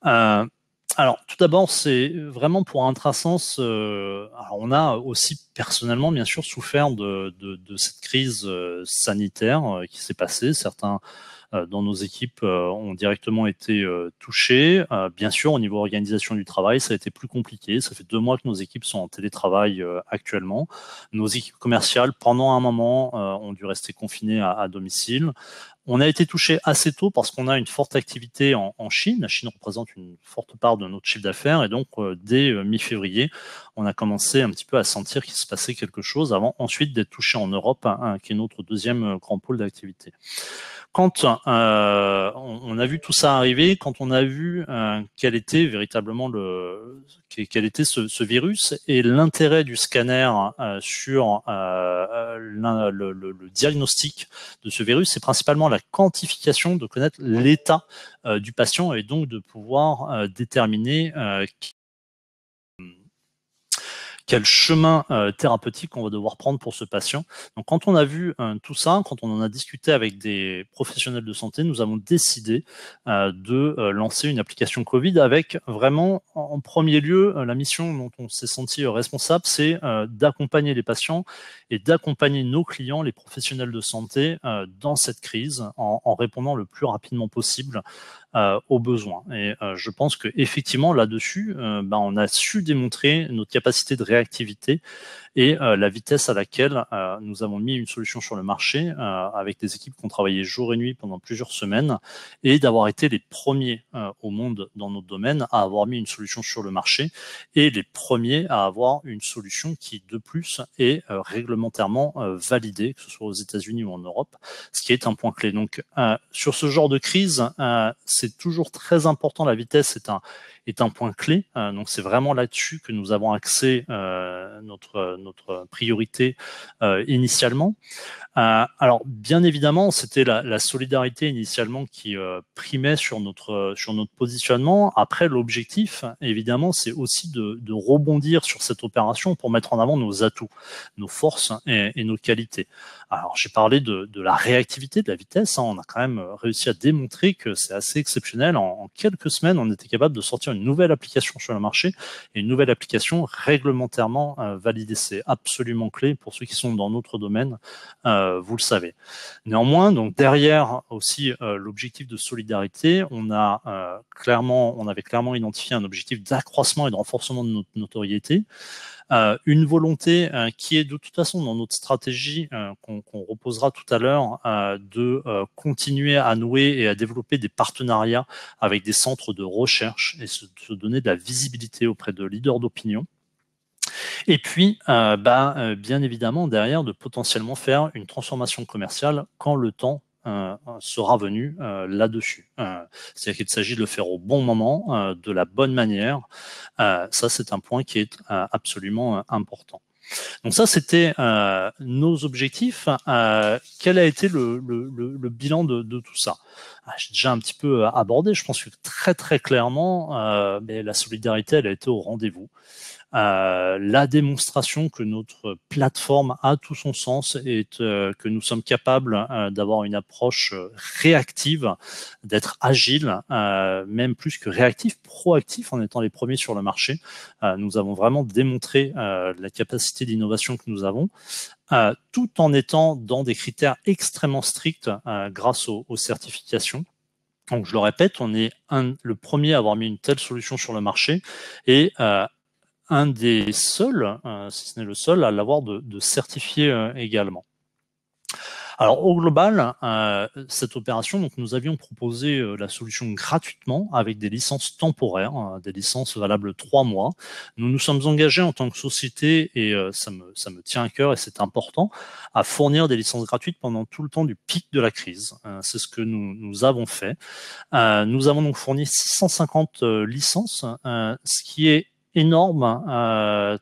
Alors, tout d'abord, c'est vraiment pour Intrasens. Alors on a aussi personnellement, bien sûr, souffert de cette crise sanitaire qui s'est passée. Certains dans nos équipes ont directement été touchés. Bien sûr, au niveau organisation du travail, ça a été plus compliqué. Ça fait 2 mois que nos équipes sont en télétravail actuellement. Nos équipes commerciales, pendant un moment, ont dû rester confinées à domicile. On a été touché assez tôt parce qu'on a une forte activité en Chine. La Chine représente une forte part de notre chiffre d'affaires et donc dès mi-février, on a commencé un petit peu à sentir qu'il se passait quelque chose avant ensuite d'être touché en Europe, qui est notre deuxième grand pôle d'activité. Quand on a vu tout ça arriver, quand on a vu quel était véritablement quel était ce virus et l'intérêt du scanner sur le diagnostic de ce virus, c'est principalement la quantification, de connaître l'état du patient et donc de pouvoir déterminer quel chemin thérapeutique on va devoir prendre pour ce patient. Donc, quand on a vu tout ça, quand on en a discuté avec des professionnels de santé, nous avons décidé de lancer une application Covid avec vraiment, en premier lieu, la mission dont on s'est senti responsable, c'est d'accompagner les patients et d'accompagner nos clients, les professionnels de santé, dans cette crise, en répondant le plus rapidement possible aux besoins. Et je pense que effectivement là-dessus, on a su démontrer notre capacité de réactivité et la vitesse à laquelle nous avons mis une solution sur le marché avec des équipes qui ont travaillé jour et nuit pendant plusieurs semaines et d'avoir été les premiers au monde dans notre domaine à avoir mis une solution sur le marché et les premiers à avoir une solution qui de plus est réglementairement validée, que ce soit aux États-Unis ou en Europe, ce qui est un point clé. Donc sur ce genre de crise, c'est toujours très important, la vitesse est un point clé. Donc c'est vraiment là-dessus que nous avons axé notre priorité initialement. Alors bien évidemment, c'était la solidarité initialement qui primait sur notre positionnement. Après, l'objectif, évidemment, c'est aussi de rebondir sur cette opération pour mettre en avant nos atouts, nos forces et nos qualités. Alors j'ai parlé de la réactivité, de la vitesse. On a quand même réussi à démontrer que c'est assez exceptionnel. En quelques semaines, on était capable de sortir sortir une nouvelle application sur le marché et une nouvelle application réglementairement validée. C'est absolument clé pour ceux qui sont dans notre domaine, vous le savez. Néanmoins, donc derrière aussi l'objectif de solidarité, on avait clairement identifié un objectif d'accroissement et de renforcement de notre notoriété. Une volonté qui est de toute façon dans notre stratégie qu'on reposera tout à l'heure de continuer à nouer et à développer des partenariats avec des centres de recherche et se donner de la visibilité auprès de leaders d'opinion. Et puis, bien évidemment, derrière, de potentiellement faire une transformation commerciale quand le temps sera venu là-dessus. C'est-à-dire qu'il s'agit de le faire au bon moment, de la bonne manière. Ça, c'est un point qui est absolument important. Donc ça, c'était nos objectifs. Quel a été le bilan de tout ça? J'ai déjà un petit peu abordé. Je pense que très très clairement, la solidarité, elle a été au rendez-vous. La démonstration que notre plateforme a tout son sens et que nous sommes capables d'avoir une approche réactive, d'être agile, même plus que réactif, proactif en étant les premiers sur le marché. Nous avons vraiment démontré la capacité d'innovation que nous avons, tout en étant dans des critères extrêmement stricts grâce aux certifications. Donc je le répète, on est le premier à avoir mis une telle solution sur le marché et un des seuls, si ce n'est le seul, à l'avoir de certifié également. Alors au global, cette opération, donc nous avions proposé la solution gratuitement avec des licences temporaires, des licences valables 3 mois. Nous nous sommes engagés en tant que société, et ça me tient à cœur et c'est important, à fournir des licences gratuites pendant tout le temps du pic de la crise. C'est ce que nous avons fait. Nous avons donc fourni 650 licences, ce qui est énorme,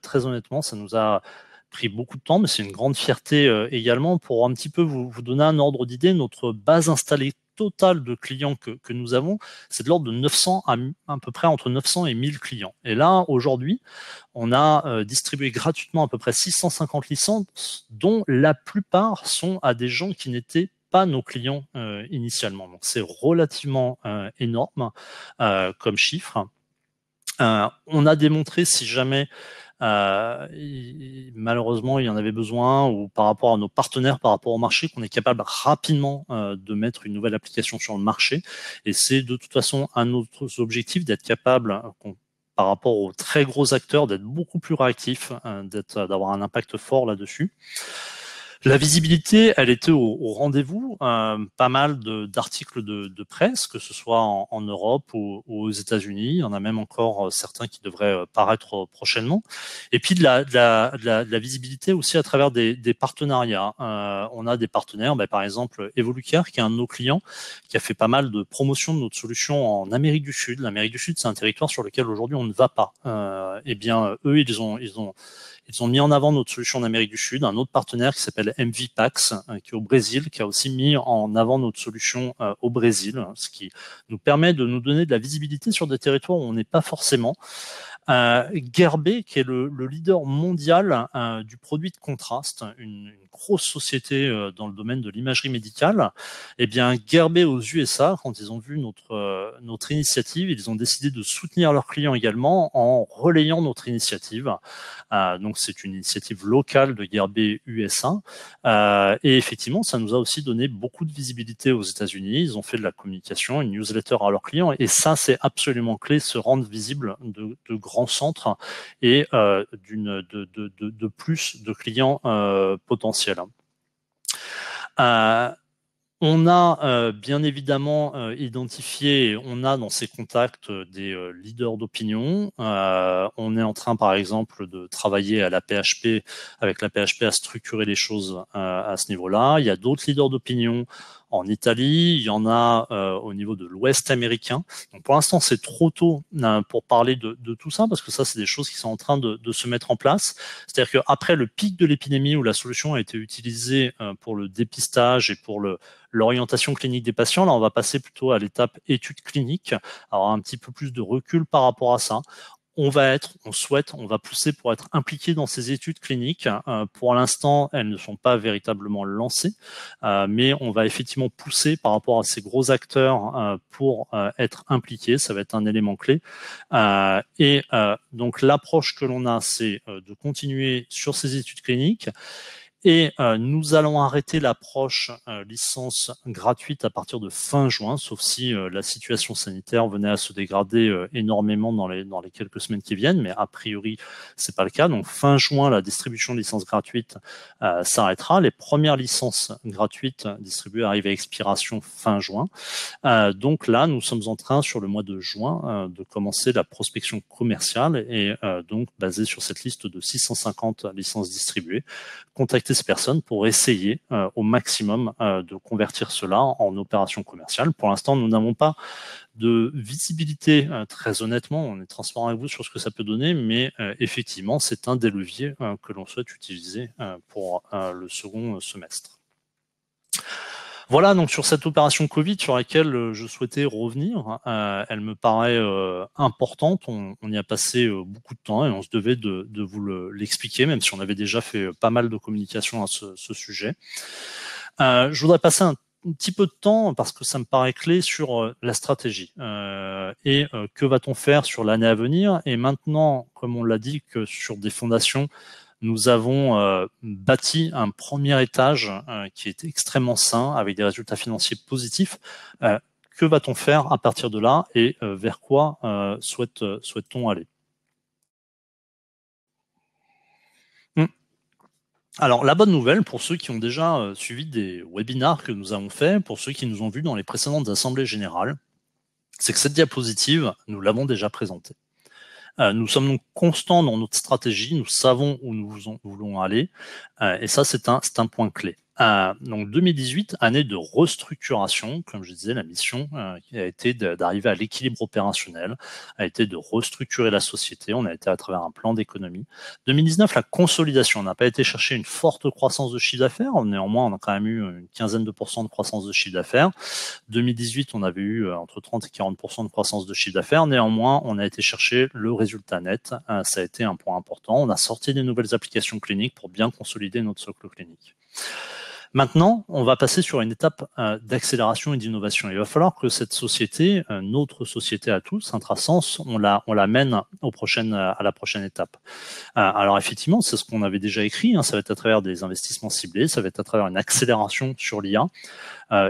très honnêtement, ça nous a pris beaucoup de temps, mais c'est une grande fierté également. Pour un petit peu vous donner un ordre d'idée, notre base installée totale de clients que nous avons, c'est de l'ordre de 900 à peu près entre 900 et 1000 clients. Et là, aujourd'hui, on a distribué gratuitement à peu près 650 licences, dont la plupart sont à des gens qui n'étaient pas nos clients initialement. Donc c'est relativement énorme comme chiffre. On a démontré, si jamais malheureusement il y en avait besoin, ou par rapport à nos partenaires, par rapport au marché, qu'on est capable rapidement de mettre une nouvelle application sur le marché. Et c'est de toute façon un de nos objectifs, d'être capable, par rapport aux très gros acteurs, d'être beaucoup plus réactif, d'avoir un impact fort là-dessus. La visibilité, elle était au rendez-vous. Pas mal d'articles de presse, que ce soit en Europe ou aux États-Unis. Il y en a même encore certains qui devraient paraître prochainement. Et puis de la visibilité aussi à travers des partenariats. On a des partenaires, par exemple Evolucare, qui est un de nos clients, qui a fait pas mal de promotion de notre solution en Amérique du Sud. L'Amérique du Sud, c'est un territoire sur lequel aujourd'hui on ne va pas. Eux, ils ont mis en avant notre solution en Amérique du Sud. Un autre partenaire qui s'appelle MVPax, qui est au Brésil, qui a aussi mis en avant notre solution au Brésil, ce qui nous permet de nous donner de la visibilité sur des territoires où on n'est pas forcément. Gerbet, qui est le leader mondial du produit de contraste, une grosse société dans le domaine de l'imagerie médicale. Eh bien, Gerbet aux USA, quand ils ont vu notre initiative, ils ont décidé de soutenir leurs clients également en relayant notre initiative. Donc, c'est une initiative locale de Gerbet USA. Et effectivement, ça nous a aussi donné beaucoup de visibilité aux États-Unis. Ils ont fait de la communication, une newsletter à leurs clients. Et ça, c'est absolument clé, se rendre visible de grands centres et de plus de clients potentiels. On a bien évidemment identifié, on a dans ces contacts des leaders d'opinion. On est en train, par exemple, de travailler avec la PHP, à structurer les choses à ce niveau-là. Il y a d'autres leaders d'opinion en Italie, il y en a au niveau de l'Ouest américain. Donc pour l'instant, c'est trop tôt pour parler de tout ça, parce que ça, c'est des choses qui sont en train de se mettre en place. C'est-à-dire qu'après le pic de l'épidémie, où la solution a été utilisée pour le dépistage et pour l'orientation clinique des patients, là, on va passer plutôt à l'étape étude clinique, avoir un petit peu plus de recul par rapport à ça. on va pousser pour être impliqué dans ces études cliniques. Pour l'instant, elles ne sont pas véritablement lancées, mais on va effectivement pousser par rapport à ces gros acteurs pour être impliqués. Ça va être un élément clé. Donc l'approche que l'on a, c'est de continuer sur ces études cliniques. Et nous allons arrêter l'approche licence gratuite à partir de fin juin, sauf si la situation sanitaire venait à se dégrader énormément dans les quelques semaines qui viennent, mais a priori, c'est pas le cas. Donc fin juin, la distribution de licences gratuites s'arrêtera. Les premières licences gratuites distribuées arrivent à expiration fin juin. Donc là, nous sommes en train, sur le mois de juin, de commencer la prospection commerciale et donc basée sur cette liste de 650 licences distribuées, contacter ces personnes pour essayer au maximum de convertir cela en opération commerciale. Pour l'instant, nous n'avons pas de visibilité, très honnêtement, on est transparent avec vous sur ce que ça peut donner, mais effectivement, c'est un des leviers que l'on souhaite utiliser pour le second semestre. Voilà donc sur cette opération Covid sur laquelle je souhaitais revenir. Elle me paraît importante. On y a passé beaucoup de temps et on se devait de vous l'expliquer, même si on avait déjà fait pas mal de communication à ce sujet. Je voudrais passer un petit peu de temps, parce que ça me paraît clé, sur la stratégie. Et que va-t-on faire sur l'année à venir? Et maintenant, comme on l'a dit, que sur des fondations, nous avons bâti un premier étage qui est extrêmement sain, avec des résultats financiers positifs. Que va-t-on faire à partir de là et vers quoi souhaite-t-on aller? Alors, la bonne nouvelle, pour ceux qui ont déjà suivi des webinars que nous avons faits, pour ceux qui nous ont vus dans les précédentes assemblées générales, c'est que cette diapositive, nous l'avons déjà présentée. Nous sommes donc constants dans notre stratégie, nous savons où nous voulons aller, et ça, c'est un point clé. Donc 2018, année de restructuration, comme je disais, la mission qui a été d'arriver à l'équilibre opérationnel, a été de restructurer la société, on a été à travers un plan d'économie. 2019, la consolidation, on n'a pas été chercher une forte croissance de chiffre d'affaires, néanmoins on a quand même eu une quinzaine de pourcents de croissance de chiffre d'affaires. 2018, on avait eu entre 30 et 40% de croissance de chiffre d'affaires, néanmoins on a été chercher le résultat net, ça a été un point important. On a sorti des nouvelles applications cliniques pour bien consolider notre socle clinique. Maintenant, on va passer sur une étape d'accélération et d'innovation. Il va falloir que cette société, notre société à tous, Intrasense, on la mène à la prochaine étape. Alors effectivement, c'est ce qu'on avait déjà écrit, ça va être à travers des investissements ciblés, ça va être à travers une accélération sur l'IA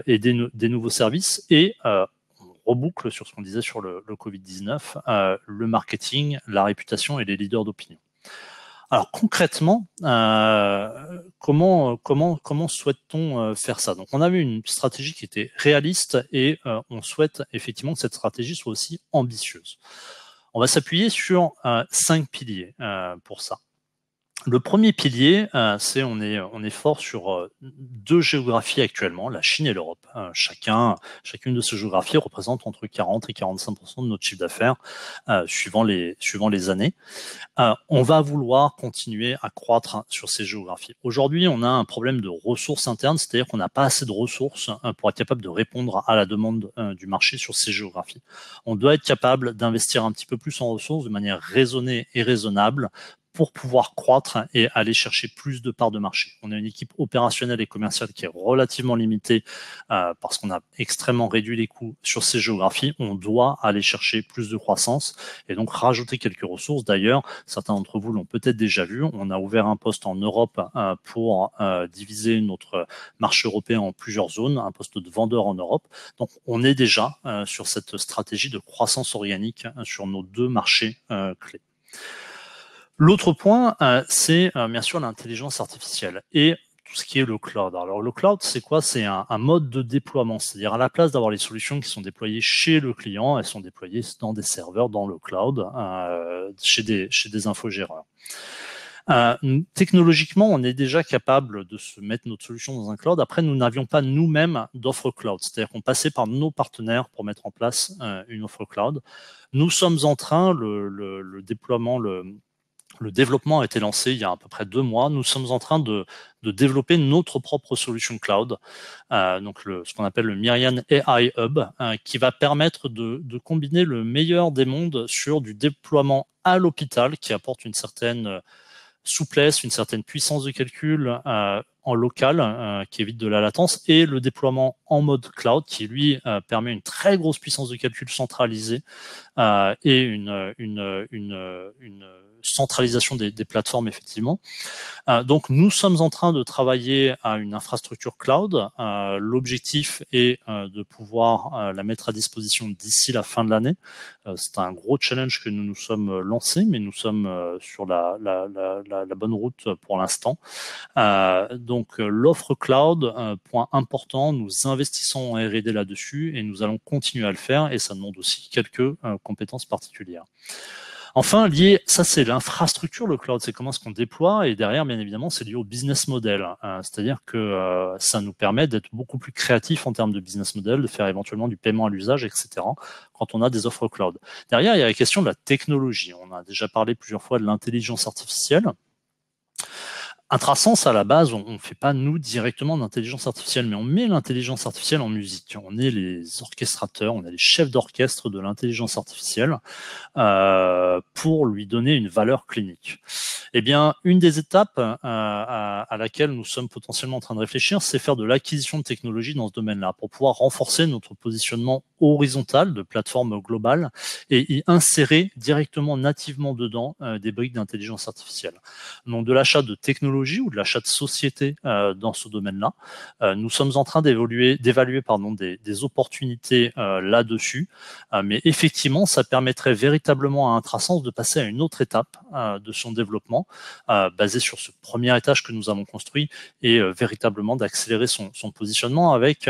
et des nouveaux services et on reboucle sur ce qu'on disait sur le Covid-19, le marketing, la réputation et les leaders d'opinion. Alors concrètement, comment souhaite-t-on faire ça? Donc on avait une stratégie qui était réaliste et on souhaite effectivement que cette stratégie soit aussi ambitieuse. On va s'appuyer sur 5 piliers pour ça. Le premier pilier, c'est on est fort sur 2 géographies actuellement, la Chine et l'Europe. Chacune de ces géographies représente entre 40 et 45% de notre chiffre d'affaires suivant les années. On va vouloir continuer à croître sur ces géographies. Aujourd'hui, on a un problème de ressources internes, c'est-à-dire qu'on n'a pas assez de ressources pour être capable de répondre à la demande du marché sur ces géographies. On doit être capable d'investir un petit peu plus en ressources de manière raisonnée et raisonnable pour pouvoir croître et aller chercher plus de parts de marché. On a une équipe opérationnelle et commerciale qui est relativement limitée parce qu'on a extrêmement réduit les coûts sur ces géographies. On doit aller chercher plus de croissance et donc rajouter quelques ressources. D'ailleurs, certains d'entre vous l'ont peut-être déjà vu. On a ouvert un poste en Europe pour diviser notre marché européen en plusieurs zones, un poste de vendeur en Europe. Donc, on est déjà sur cette stratégie de croissance organique sur nos 2 marchés clés. L'autre point, c'est bien sûr l'intelligence artificielle et tout ce qui est le cloud. Alors le cloud, c'est quoi? C'est un mode de déploiement, c'est-à-dire à la place d'avoir les solutions qui sont déployées chez le client, elles sont déployées dans des serveurs, dans le cloud, chez des infogéreurs. Technologiquement, on est déjà capable de se mettre notre solution dans un cloud. Après, nous n'avions pas nous-mêmes d'offre cloud, c'est-à-dire qu'on passait par nos partenaires pour mettre en place une offre cloud. Nous sommes en train, le déploiement, Le développement a été lancé il y a à peu près 2 mois. Nous sommes en train de développer notre propre solution cloud, donc ce qu'on appelle le Myriad AI Hub, qui va permettre de combiner le meilleur des mondes sur du déploiement à l'hôpital, qui apporte une certaine souplesse, une certaine puissance de calcul en local, qui évite de la latence, et le déploiement en mode cloud, qui lui permet une très grosse puissance de calcul centralisée et une centralisation des plateformes, effectivement. Donc, nous sommes en train de travailler à une infrastructure cloud. L'objectif est de pouvoir la mettre à disposition d'ici la fin de l'année. C'est un gros challenge que nous nous sommes lancés, mais nous sommes sur la bonne route pour l'instant. Donc, l'offre cloud, point important, nous investissons en R&D là-dessus et nous allons continuer à le faire, et ça demande aussi quelques compétences particulières. Enfin, ça c'est l'infrastructure, le cloud, c'est comment est-ce qu'on déploie, et derrière, bien évidemment, c'est lié au business model. C'est-à-dire que ça nous permet d'être beaucoup plus créatifs en termes de business model, de faire éventuellement du paiement à l'usage, etc., quand on a des offres cloud. Derrière, il y a la question de la technologie. On a déjà parlé plusieurs fois de l'intelligence artificielle. Intrasens, à la base, on ne fait pas, nous, directement d'intelligence artificielle, mais on met l'intelligence artificielle en musique. On est les orchestrateurs, on est les chefs d'orchestre de l'intelligence artificielle pour lui donner une valeur clinique. Eh bien, une des étapes à laquelle nous sommes potentiellement en train de réfléchir, c'est faire de l'acquisition de technologies dans ce domaine-là, pour pouvoir renforcer notre positionnement horizontal de plateforme globale et y insérer directement, nativement dedans des briques d'intelligence artificielle. Donc, de l'achat de technologies ou de l'achat de sociétés dans ce domaine-là. Nous sommes en train d'évaluer des opportunités là-dessus, mais effectivement, ça permettrait véritablement à Intrasens de passer à une autre étape de son développement, basé sur ce premier étage que nous avons construit, et véritablement d'accélérer son positionnement avec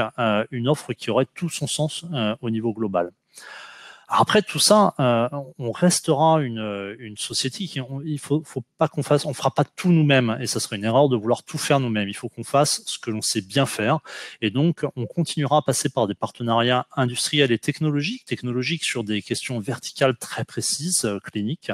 une offre qui aurait tout son sens au niveau global. Après tout ça, on restera une société il faut pas qu'on fasse, on fera pas tout nous-mêmes, et ça serait une erreur de vouloir tout faire nous-mêmes. Il faut qu'on fasse ce que l'on sait bien faire, et donc on continuera à passer par des partenariats industriels et technologiques sur des questions verticales très précises, cliniques,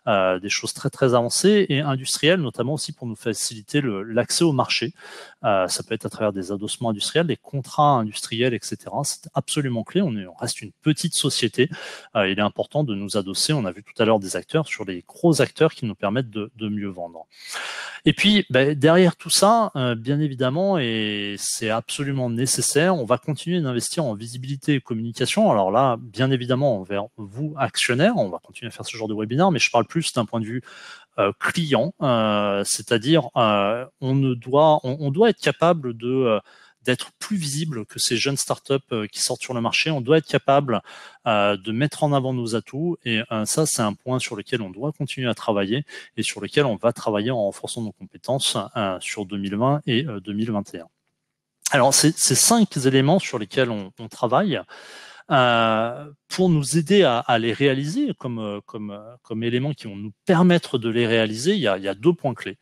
des choses très très avancées, et industrielles notamment aussi pour nous faciliter l'accès au marché. Ça peut être à travers des adossements industriels, des contrats industriels, etc. C'est absolument clé. On reste une petite société. Il est important de nous adosser. On a vu tout à l'heure des acteurs sur les gros acteurs qui nous permettent de mieux vendre. Et puis, derrière tout ça, bien évidemment, et c'est absolument nécessaire, on va continuer d'investir en visibilité et communication. Alors là, bien évidemment, envers vous, actionnaires, on va continuer à faire ce genre de webinaire, mais je parle plus d'un point de vue client, c'est-à-dire on doit être capable d'être plus visible que ces jeunes startups qui sortent sur le marché. On doit être capable de mettre en avant nos atouts, et ça, c'est un point sur lequel on doit continuer à travailler et sur lequel on va travailler en renforçant nos compétences sur 2020 et 2021. Alors, c'est ces 5 éléments sur lesquels on travaille. Pour nous aider à les réaliser comme éléments qui vont nous permettre de les réaliser, il y a 2 points clés.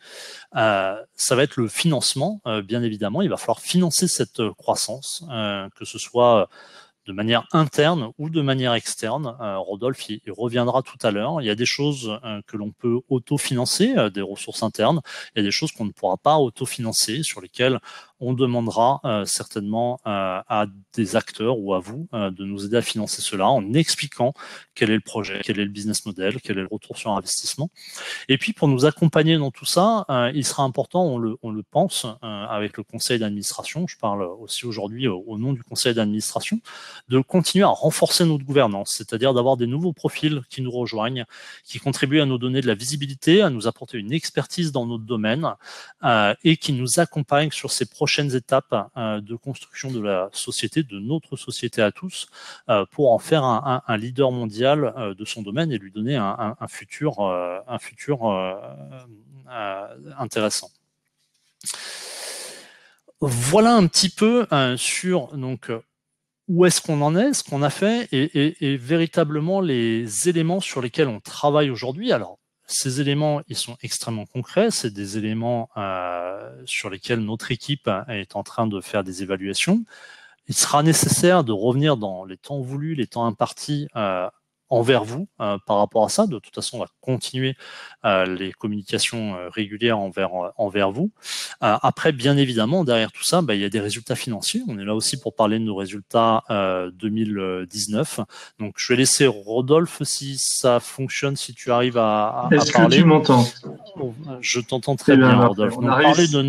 Ça va être le financement, bien évidemment. Il va falloir financer cette croissance, que ce soit de manière interne ou de manière externe. Rodolphe il reviendra tout à l'heure. Il y a des choses que l'on peut autofinancer, des ressources internes. Il y a des choses qu'on ne pourra pas autofinancer, sur lesquelles on demandera certainement à des acteurs ou à vous de nous aider à financer cela, en expliquant quel est le projet, quel est le business model, quel est le retour sur investissement. Et puis, pour nous accompagner dans tout ça, il sera important, on le pense, avec le conseil d'administration, je parle aussi aujourd'hui au nom du conseil d'administration, de continuer à renforcer notre gouvernance, c'est-à-dire d'avoir des nouveaux profils qui nous rejoignent, qui contribuent à nous donner de la visibilité, à nous apporter une expertise dans notre domaine, et qui nous accompagnent sur ces prochaines étapes de construction de la société, de notre société à tous, pour en faire un leader mondial de son domaine et lui donner un futur intéressant. Voilà un petit peu sur donc où est-ce qu'on en est, ce qu'on a fait, et véritablement les éléments sur lesquels on travaille aujourd'hui. Alors, ces éléments, ils sont extrêmement concrets. C'est des éléments sur lesquels notre équipe est en train de faire des évaluations. Il sera nécessaire de revenir dans les temps voulus, les temps impartis, envers vous par rapport à ça. De toute façon, on va continuer les communications régulières envers vous. Après, bien évidemment, derrière tout ça, il y a des résultats financiers. On est là aussi pour parler de nos résultats 2019. Donc, je vais laisser Rodolphe si ça fonctionne, si tu arrives à Est-ce que parler. tu m'entends? Je t'entends très bien, Rodolphe. On a réussi à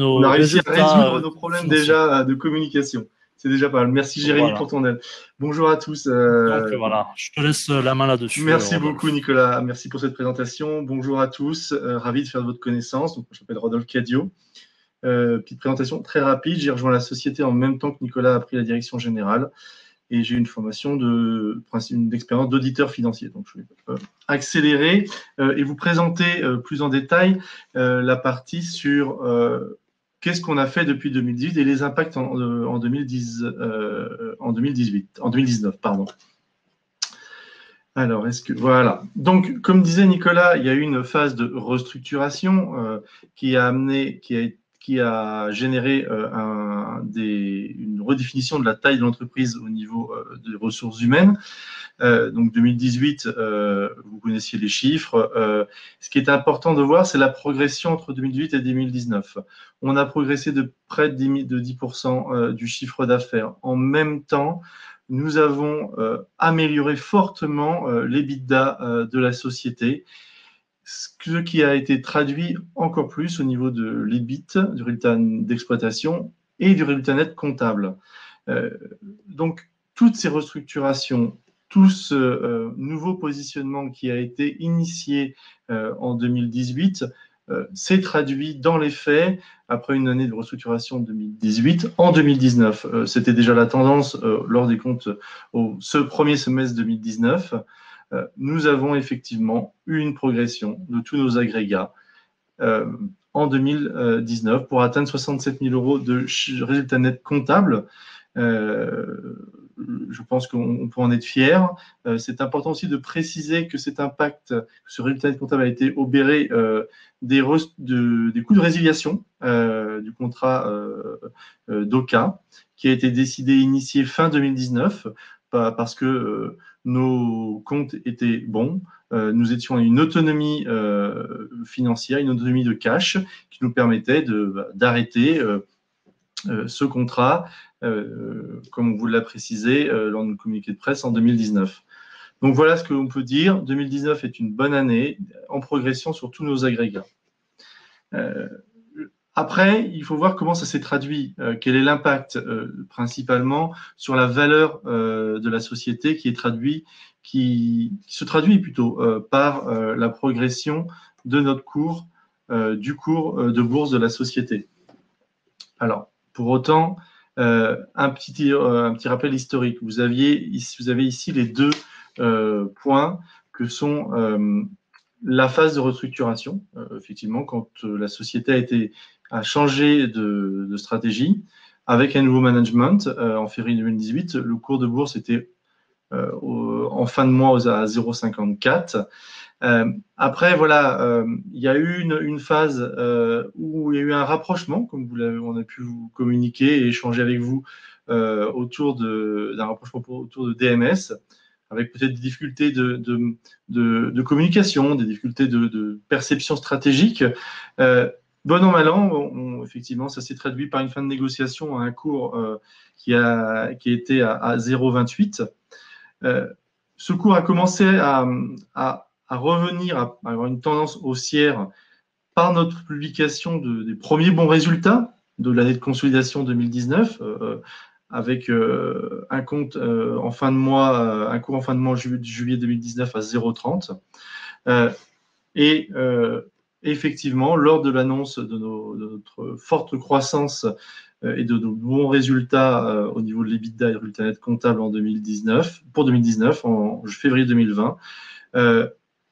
résoudre nos problèmes financiers. déjà de communication. C'est déjà pas mal. Merci Jérémy pour ton aide. Bonjour à tous. Donc voilà, je te laisse la main là-dessus. Merci beaucoup Nicolas, merci pour cette présentation. Bonjour à tous, ravi de faire de votre connaissance. Donc, je m'appelle Rodolphe Cadio. Petite présentation très rapide, j'ai rejoint la société en même temps que Nicolas a pris la direction générale et j'ai une formation d'expérience d'auditeur financier. Donc je vais accélérer et vous présenter plus en détail la partie sur qu'est-ce qu'on a fait depuis 2018 et les impacts en 2019, pardon. Alors, voilà. Donc, comme disait Nicolas, il y a eu une phase de restructuration qui a généré une redéfinition de la taille de l'entreprise au niveau des ressources humaines. Donc 2018, vous connaissiez les chiffres. Ce qui est important de voir, c'est la progression entre 2018 et 2019. On a progressé de près de 10% du chiffre d'affaires. En même temps, nous avons amélioré fortement l'EBITDA de la société, ce qui a été traduit encore plus au niveau de l'EBIT, du résultat d'exploitation et du résultat net comptable. Donc, toutes ces restructurations, tout ce nouveau positionnement qui a été initié en 2018 s'est traduit dans les faits après une année de restructuration en 2018 en 2019. C'était déjà la tendance lors des comptes ce premier semestre 2019. Nous avons effectivement eu une progression de tous nos agrégats en 2019 pour atteindre 67 000 euros de résultat net comptable. Je pense qu'on peut en être fier. C'est important aussi de préciser que cet impact, ce résultat net comptable a été obéré des coûts de résiliation du contrat d'OCA qui a été décidé, initié fin 2019 parce que nos comptes étaient bons. Nous étions à une autonomie financière, une autonomie de cash qui nous permettait d'arrêter ce contrat, comme on vous l'a précisé lors de notre communiqué de presse en 2019. Donc voilà ce que l'on peut dire. 2019 est une bonne année en progression sur tous nos agrégats. Après, il faut voir comment ça s'est traduit, quel est l'impact principalement sur la valeur de la société qui se traduit plutôt par la progression de notre cours, du cours de bourse de la société. Alors, pour autant, un petit rappel historique. Vous avez ici les deux points que sont la phase de restructuration, effectivement, quand la société a changé de stratégie avec un nouveau management en février 2018. Le cours de bourse était en fin de mois à 0,54. Après, voilà, il y a eu une phase où il y a eu un rapprochement, comme on a pu vous communiquer et échanger avec vous autour d'un rapprochement autour de DMS, avec peut-être des difficultés de communication, des difficultés de perception stratégique. Bon an, mal an, effectivement, ça s'est traduit par une fin de négociation à un cours qui était à 0,28. Ce cours a commencé à revenir, à avoir une tendance haussière par notre publication des premiers bons résultats de l'année de consolidation 2019, avec un compte en fin de mois, un cours en fin de mois juillet 2019 à 0,30. Effectivement, lors de l'annonce de notre forte croissance et de nos bons résultats au niveau de l'EBITDA et du résultat net comptable pour 2019, en février 2020,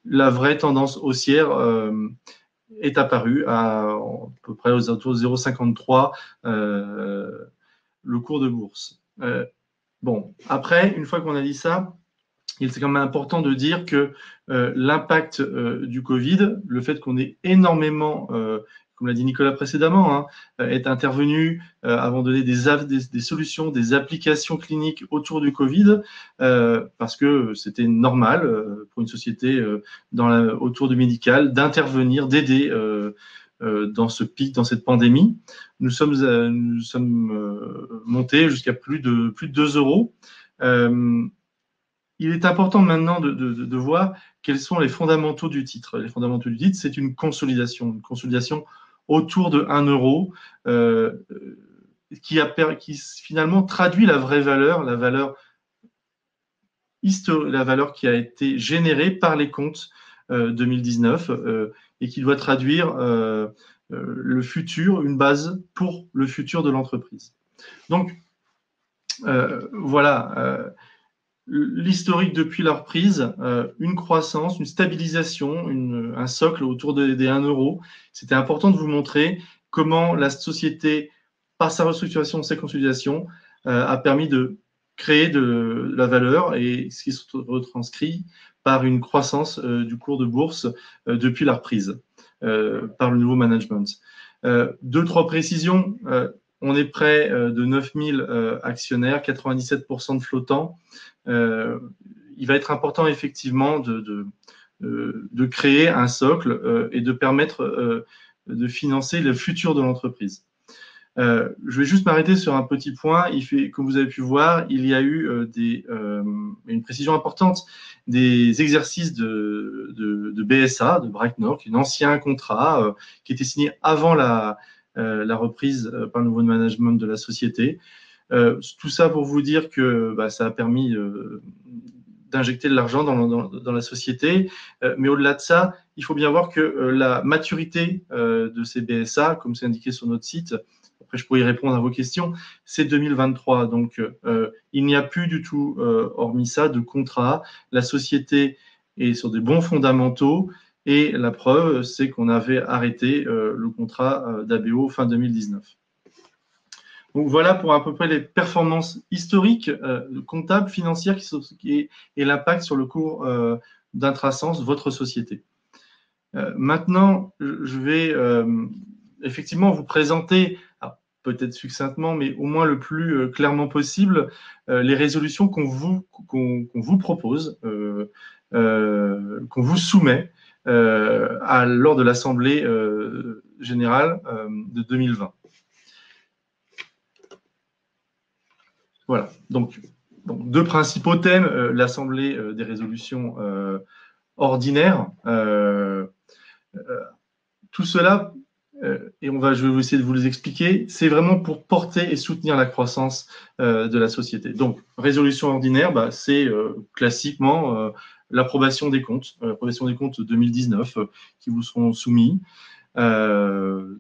la vraie tendance haussière est apparue à peu près aux alentours de 0,53 le cours de bourse. Bon, après, une fois qu'on a dit ça, il est quand même important de dire que l'impact du Covid, le fait qu'on ait énormément, comme l'a dit Nicolas précédemment, hein, est intervenu avant de donner des solutions, des applications cliniques autour du Covid, parce que c'était normal pour une société autour du médical d'intervenir, d'aider dans ce pic, dans cette pandémie. Nous sommes montés jusqu'à plus de 2 euros. Il est important maintenant de voir quels sont les fondamentaux du titre. Les fondamentaux du titre, c'est une consolidation autour de 1 euro qui finalement traduit la vraie valeur, la valeur qui a été générée par les comptes 2019 et qui doit traduire le futur, une base pour le futur de l'entreprise. Donc, voilà. L'historique depuis la reprise, une croissance, une stabilisation, un socle autour des 1 euro. C'était important de vous montrer comment la société, par sa restructuration, sa consolidation, a permis de créer de la valeur et ce qui se retranscrit par une croissance du cours de bourse depuis la reprise par le nouveau management. 2-3 précisions. On est près de 9000 actionnaires, 97% de flottants. Il va être important effectivement de créer un socle et de permettre de financer le futur de l'entreprise. Je vais juste m'arrêter sur un petit point. Comme vous avez pu voir, il y a eu une précision importante des exercices de BSA, de Brightnor, un ancien contrat qui était signé avant la reprise par le nouveau management de la société. Tout ça pour vous dire que ça a permis d'injecter de l'argent dans la société. Mais au-delà de ça, il faut bien voir que la maturité de ces BSA, comme c'est indiqué sur notre site, après je pourrais y répondre à vos questions, c'est 2023. Donc, il n'y a plus du tout, hormis ça, de contrat. La société est sur des bons fondamentaux. Et la preuve, c'est qu'on avait arrêté le contrat d'ABO fin 2019. Donc voilà pour à peu près les performances historiques, comptables, financières et l'impact sur le cours d'Intrasense, votre société. Maintenant, je vais effectivement vous présenter, peut-être succinctement, mais au moins le plus clairement possible, les résolutions qu'on vous propose, qu'on vous soumet lors de l'Assemblée générale de 2020. Voilà, donc 2 principaux thèmes, l'Assemblée des résolutions ordinaires. Tout cela, et je vais essayer de vous les expliquer, c'est vraiment pour porter et soutenir la croissance de la société. Donc, résolution ordinaire, c'est classiquement l'approbation des comptes 2019 qui vous seront soumis de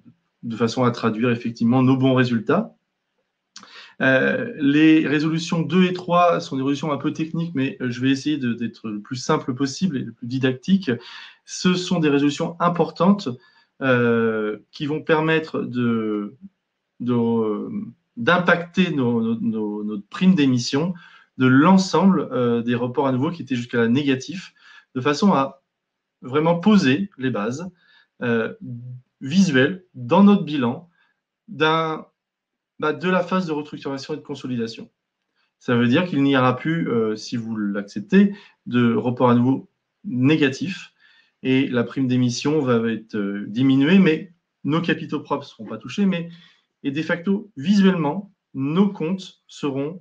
façon à traduire effectivement nos bons résultats. Les résolutions 2 et 3 sont des résolutions un peu techniques, mais je vais essayer d'être le plus simple possible et le plus didactique. Ce sont des résolutions importantes qui vont permettre d'impacter notre prime d'émission de l'ensemble des reports à nouveau qui étaient jusqu'à là négatifs, de façon à vraiment poser les bases visuelles dans notre bilan de la phase de restructuration et de consolidation. Ça veut dire qu'il n'y aura plus, si vous l'acceptez, de report à nouveau négatif et la prime d'émission va être diminuée, mais nos capitaux propres ne seront pas touchés, et de facto, visuellement, nos comptes seront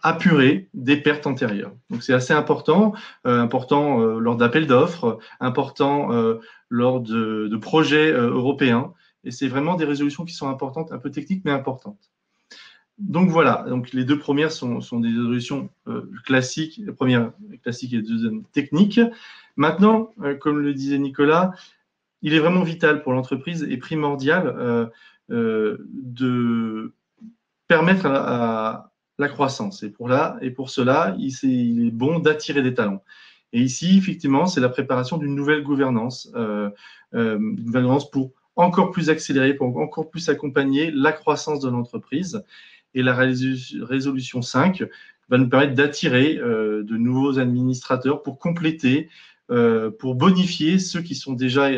apurés des pertes antérieures. Donc c'est assez important, lors d'appels d'offres, important lors de projets européens. Et c'est vraiment des résolutions qui sont importantes, un peu techniques, mais importantes. Donc voilà, donc les 2 premières sont des résolutions classiques, la première classique et la deuxième technique. Maintenant, comme le disait Nicolas, il est vraiment vital pour l'entreprise et primordial de permettre à la croissance. Et pour cela, il est bon d'attirer des talents. Et ici, effectivement, c'est la préparation d'une nouvelle gouvernance, pour encore plus accélérer, pour encore plus accompagner la croissance de l'entreprise. Et la résolution 5 va nous permettre d'attirer de nouveaux administrateurs pour compléter pour bonifier ceux qui sont déjà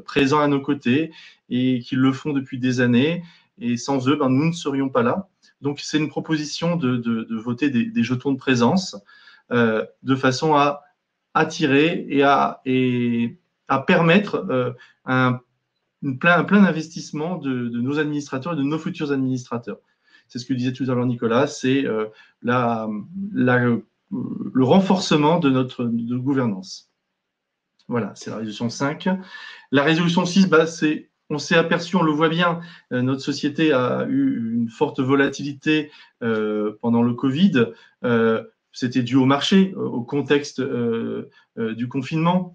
présents à nos côtés et qui le font depuis des années. Et sans eux, nous ne serions pas là. Donc, c'est une proposition de voter des jetons de présence de façon à attirer et à permettre un plein d'investissement de nos administrateurs et de nos futurs administrateurs. C'est ce que disait tout à l'heure Nicolas, c'est le renforcement de notre gouvernance. Voilà, c'est la résolution 5. La résolution 6, on s'est aperçu, on le voit bien, notre société a eu une forte volatilité pendant le Covid. C'était dû au marché, au contexte du confinement.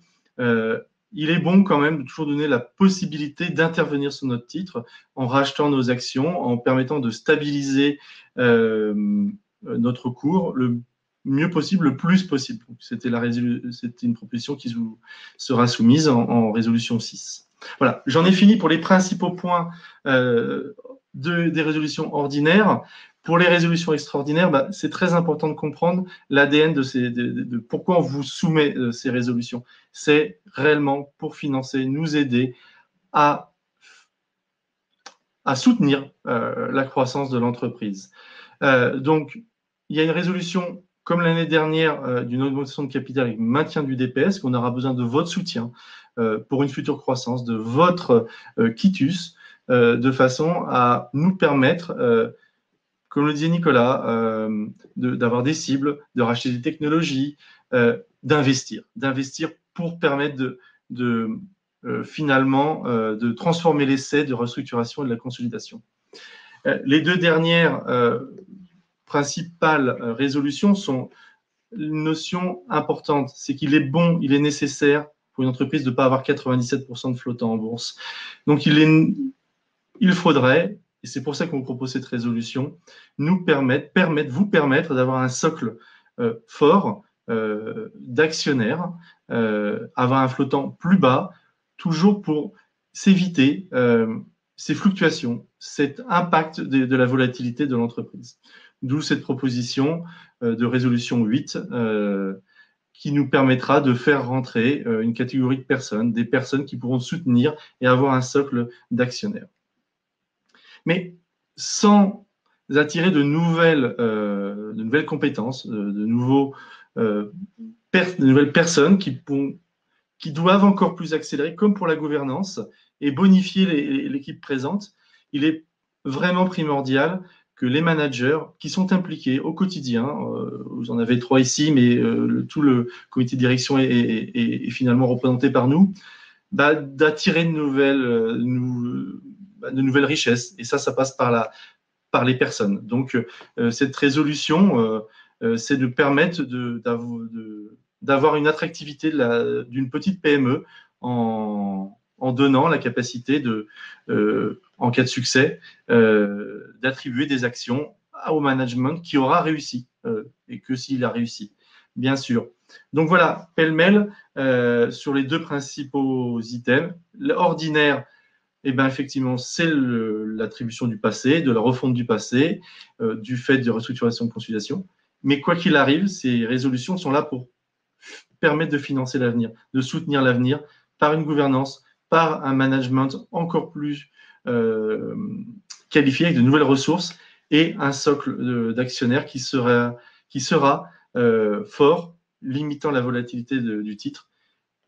Il est bon quand même de toujours donner la possibilité d'intervenir sur notre titre en rachetant nos actions, en permettant de stabiliser notre cours le mieux possible, le plus possible. C'était une proposition qui vous sera soumise en résolution 6. Voilà, j'en ai fini pour les principaux points des résolutions ordinaires. Pour les résolutions extraordinaires, c'est très important de comprendre l'ADN de pourquoi on vous soumet ces résolutions. C'est réellement pour financer, nous aider à soutenir la croissance de l'entreprise. Donc, il y a une résolution, comme l'année dernière, d'une augmentation de capital avec maintien du DPS, qu'on aura besoin de votre soutien pour une future croissance, de votre quitus, de façon à nous permettre comme le disait Nicolas, d'avoir des cibles, de racheter des technologies, d'investir pour permettre finalement de transformer l'essai de restructuration et de la consolidation. Les deux dernières principales résolutions sont une notion importante, c'est qu'il est bon, il est nécessaire pour une entreprise de ne pas avoir 97% de flottant en bourse. Donc, il faudrait, et c'est pour ça qu'on vous propose cette résolution, vous permettre d'avoir un socle fort d'actionnaires, avoir un flottant plus bas, toujours pour s'éviter ces fluctuations, cet impact de la volatilité de l'entreprise. D'où cette proposition de résolution 8 qui nous permettra de faire rentrer une catégorie de personnes, des personnes qui pourront soutenir et avoir un socle d'actionnaires. Mais sans attirer de nouvelles compétences, de nouvelles personnes qui doivent encore plus accélérer, comme pour la gouvernance, et bonifier l'équipe présente, il est vraiment primordial que les managers qui sont impliqués au quotidien, vous en avez 3 ici, mais tout le comité de direction est finalement représenté par nous, d'attirer de nouvelles richesses. Et ça passe par les personnes. Donc, cette résolution, c'est de permettre d'avoir une attractivité d'une petite PME en donnant la capacité en cas de succès, d'attribuer des actions au management qui aura réussi, et que s'il a réussi, bien sûr. Donc voilà, pêle-mêle sur les deux principaux items. L'ordinaire, effectivement, c'est l'attribution du passé, de la refonte du passé, du fait de restructuration de consolidation. Mais quoi qu'il arrive, ces résolutions sont là pour permettre de financer l'avenir, de soutenir l'avenir par une gouvernance, par un management encore plus qualifié avec de nouvelles ressources et un socle d'actionnaires qui sera fort, limitant la volatilité du titre,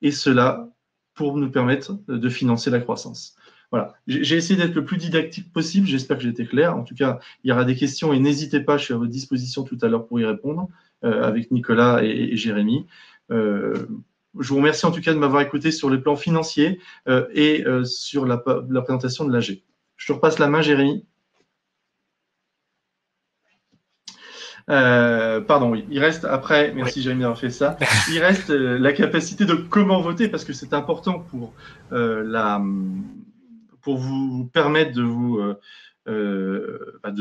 et cela pour nous permettre de financer la croissance. Voilà, j'ai essayé d'être le plus didactique possible, j'espère que j'ai été clair. En tout cas, il y aura des questions et n'hésitez pas, je suis à votre disposition tout à l'heure pour y répondre avec Nicolas et Jérémy. Je vous remercie en tout cas de m'avoir écouté sur les plans financiers et sur la présentation de l'AG. Je te repasse la main, Jérémy. Pardon, oui. Il reste après, merci Jérémy d'avoir fait ça, il reste la capacité de comment voter, parce que c'est important pour vous permettre de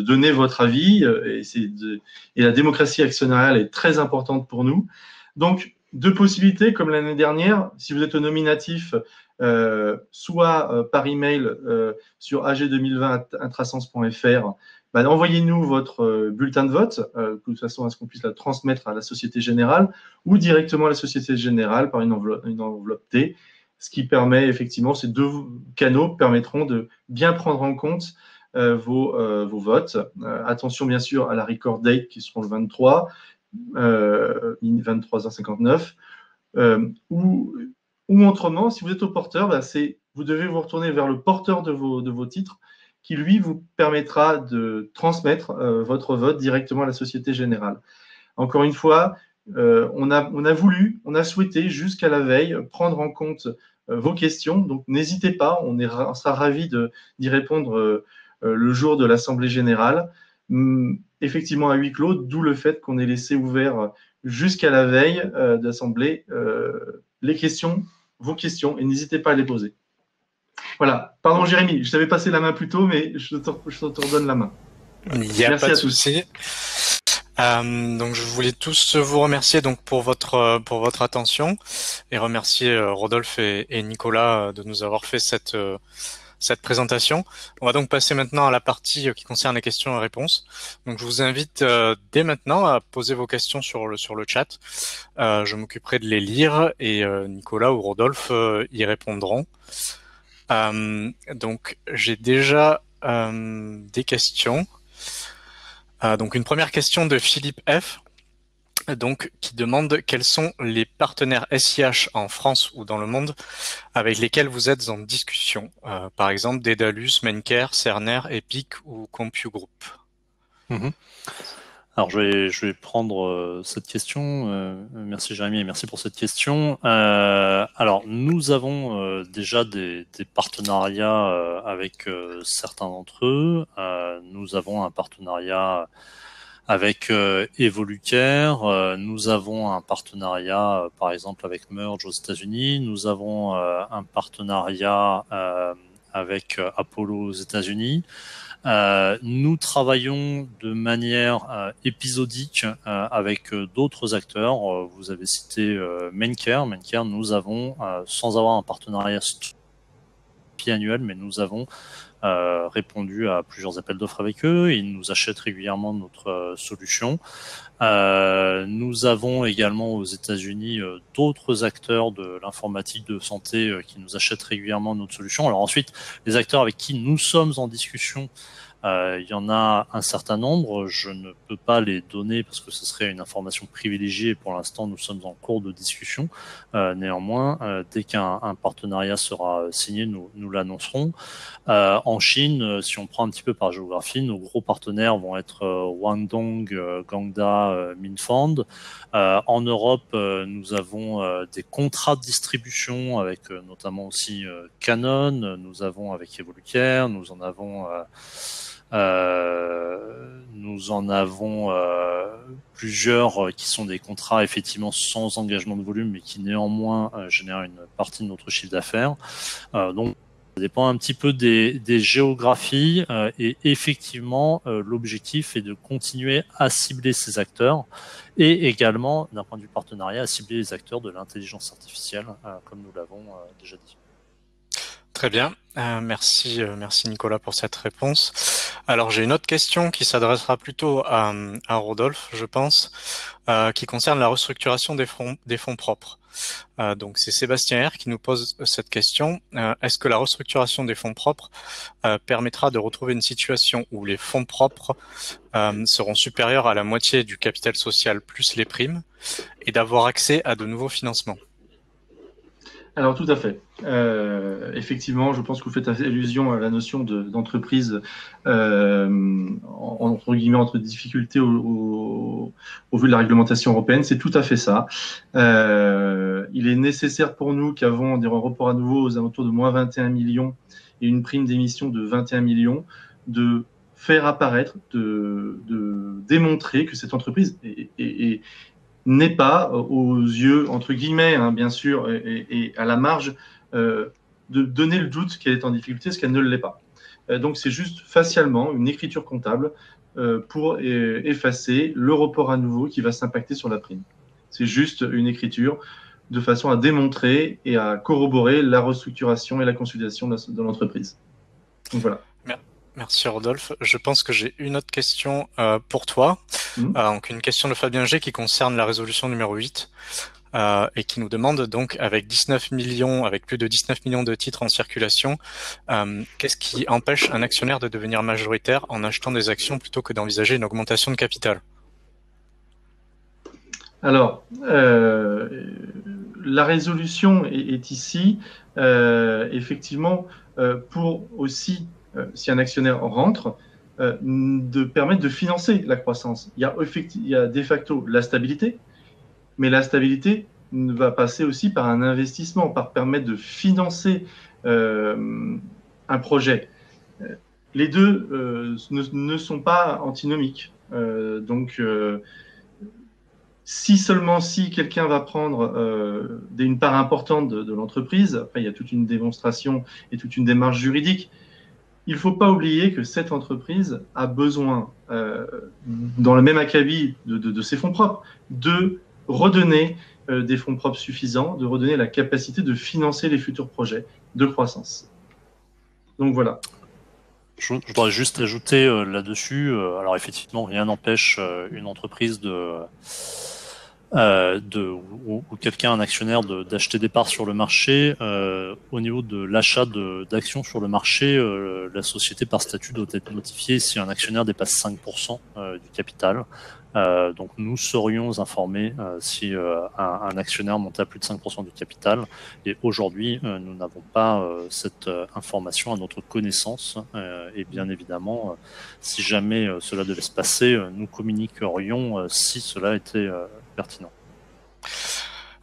donner votre avis, et la démocratie actionnariale est très importante pour nous. Donc, 2 possibilités, comme l'année dernière, si vous êtes au nominatif, soit par email sur ag2020@intrasens.fr envoyez-nous votre bulletin de vote, de façon à ce qu'on puisse la transmettre à la Société Générale ou directement à la Société Générale par une enveloppe T, ce qui permet effectivement, ces deux canaux permettront de bien prendre en compte vos votes. Attention bien sûr à la record date qui seront le 23, 23h59, ou autrement, si vous êtes au porteur, vous devez vous retourner vers le porteur de vos titres qui, lui, vous permettra de transmettre votre vote directement à la Société Générale. Encore une fois, on a souhaité jusqu'à la veille prendre en compte vos questions, donc n'hésitez pas, on sera ravis d'y répondre le jour de l'Assemblée Générale, effectivement à huis clos, d'où le fait qu'on ait laissé ouvert jusqu'à la veille de l'Assemblée vos questions, et n'hésitez pas à les poser. Voilà. Pardon, Jérémy, je t'avais passé la main plus tôt, mais je te redonne la main. Il n'y a pas de souci. Donc je voulais tous vous remercier donc pour votre attention et remercier Rodolphe et Nicolas de nous avoir fait cette présentation. On va donc passer maintenant à la partie qui concerne les questions et réponses. Donc je vous invite dès maintenant à poser vos questions sur le chat. Je m'occuperai de les lire et Nicolas ou Rodolphe y répondront. Donc j'ai déjà des questions. Donc une première question de Philippe F, donc qui demande quels sont les partenaires SIH en France ou dans le monde avec lesquels vous êtes en discussion, par exemple Daedalus, Maincare, Cerner, Epic ou CompuGroup. Alors je vais prendre cette question. Merci Jérémy et merci pour cette question. Alors nous avons déjà des partenariats avec certains d'entre eux. Nous avons un partenariat avec Evolucare. Nous avons un partenariat par exemple avec Merge aux États-Unis. Nous avons un partenariat avec Apollo aux États-Unis. Nous travaillons de manière épisodique avec d'autres acteurs. Vous avez cité Maincare. Maincare, nous avons, sans avoir un partenariat annuel, mais nous avons répondu à plusieurs appels d'offres avec eux. Ils nous achètent régulièrement notre solution. Nous avons également aux États-Unis d'autres acteurs de l'informatique de santé qui nous achètent régulièrement notre solution. Alors ensuite, les acteurs avec qui nous sommes en discussion, il y en a un certain nombre. Je ne peux pas les donner parce que ce serait une information privilégiée. Pour l'instant, nous sommes en cours de discussion. Néanmoins, dès qu'un partenariat sera signé, nous l'annoncerons. En Chine, si on prend un petit peu par géographie, nos gros partenaires vont être Guangdong, Gangda, Minfand. En Europe, nous avons des contrats de distribution avec notamment aussi Canon. Nous avons avec Evolucare. Nous en avons plusieurs qui sont des contrats effectivement sans engagement de volume, mais qui néanmoins génèrent une partie de notre chiffre d'affaires. Donc ça dépend un petit peu des géographies et effectivement l'objectif est de continuer à cibler ces acteurs et également d'un point de vue partenariat à cibler les acteurs de l'intelligence artificielle comme nous l'avons déjà dit. Très bien, merci Nicolas pour cette réponse. Alors j'ai une autre question qui s'adressera plutôt à Rodolphe, je pense, qui concerne la restructuration des fonds propres. Donc c'est Sébastien R qui nous pose cette question. Est-ce que la restructuration des fonds propres permettra de retrouver une situation où les fonds propres seront supérieurs à la moitié du capital social plus les primes et d'avoir accès à de nouveaux financements? Alors tout à fait. Effectivement, je pense que vous faites allusion à la notion d'entreprise entre guillemets entre difficultés au vu de la réglementation européenne. C'est tout à fait ça. Il est nécessaire pour nous qu'avant un report à nouveau aux alentours de moins 21 millions et une prime d'émission de 21 millions, de faire apparaître, de démontrer que cette entreprise n'est pas aux yeux, entre guillemets, hein, bien sûr, et à la marge, de donner le doute qu'elle est en difficulté, parce qu'elle ne l'est pas. Donc c'est juste facialement une écriture comptable pour effacer le report à nouveau qui va s'impacter sur la prime. C'est juste une écriture de façon à démontrer et à corroborer la restructuration et la consolidation de l'entreprise. Donc voilà. Merci Rodolphe. Je pense que j'ai une autre question pour toi. Donc une question de Fabien G qui concerne la résolution numéro 8 et qui nous demande donc avec plus de 19 millions de titres en circulation, qu'est-ce qui empêche un actionnaire de devenir majoritaire en achetant des actions plutôt que d'envisager une augmentation de capital? Alors, la résolution est ici, effectivement, pour aussi, si un actionnaire rentre, de permettre de financer la croissance. Il y a de facto la stabilité, mais la stabilité va passer aussi par un investissement, par permettre de financer un projet. Les deux ne sont pas antinomiques. Donc, si seulement si quelqu'un va prendre une part importante de l'entreprise, après il y a toute une démonstration et toute une démarche juridique, il ne faut pas oublier que cette entreprise a besoin, dans le même acabit de ses fonds propres, de redonner des fonds propres suffisants, de redonner la capacité de financer les futurs projets de croissance. Donc voilà. Je voudrais juste ajouter là-dessus, alors effectivement, rien n'empêche une entreprise ou quelqu'un, un actionnaire, d'acheter des parts sur le marché. Au niveau de l'achat d'actions sur le marché, la société par statut doit être notifiée si un actionnaire dépasse 5% du capital. Donc nous serions informés si un actionnaire montait à plus de 5% du capital. Et aujourd'hui, nous n'avons pas cette information à notre connaissance. Et bien évidemment, si jamais cela devait se passer, nous communiquerions si cela était pertinent.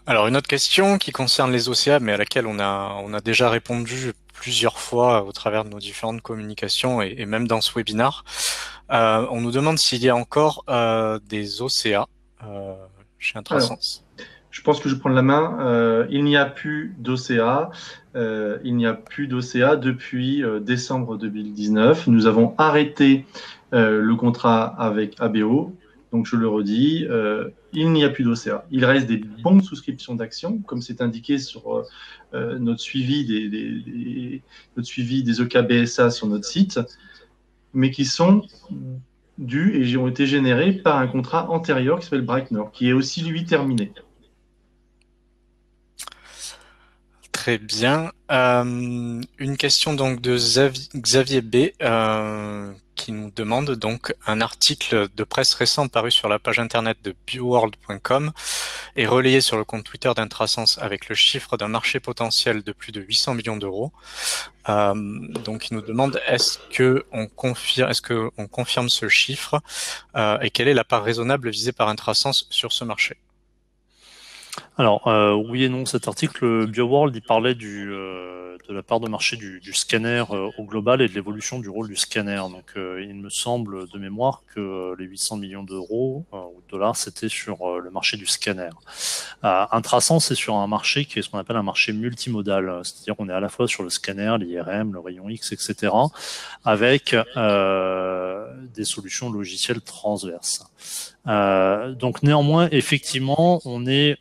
Alors une autre question qui concerne les OCA, mais à laquelle on a déjà répondu plusieurs fois au travers de nos différentes communications et même dans ce webinaire. On nous demande s'il y a encore des OCA chez Intrasense. Je pense que je prends la main. Il n'y a plus d'OCA. Il n'y a plus d'OCA depuis décembre 2019. Nous avons arrêté le contrat avec ABO. Donc, je le redis, il n'y a plus d'OCA. Il reste des bons de souscription d'actions, comme c'est indiqué sur notre suivi des EKBSA sur notre site, mais qui sont dus et ont été générés par un contrat antérieur qui s'appelle Brightner, qui est aussi, lui, terminé. Très bien. Une question donc de Xavier B qui nous demande donc un article de presse récent paru sur la page internet de bioworld.com et relayé sur le compte Twitter d'Intrasense avec le chiffre d'un marché potentiel de plus de 800 millions d'euros. Donc il nous demande est-ce qu'on confirme ce chiffre et quelle est la part raisonnable visée par Intrasense sur ce marché? Alors, oui et non, cet article BioWorld, il parlait de la part de marché du scanner au global et de l'évolution du rôle du scanner. Donc, il me semble de mémoire que les 800 millions d'euros ou de dollars, c'était sur le marché du scanner. Intrasense, c'est sur un marché qui est ce qu'on appelle un marché multimodal, c'est-à-dire qu'on est à la fois sur le scanner, l'IRM, le rayon X, etc., avec des solutions logicielles transverses. Donc néanmoins, effectivement, on est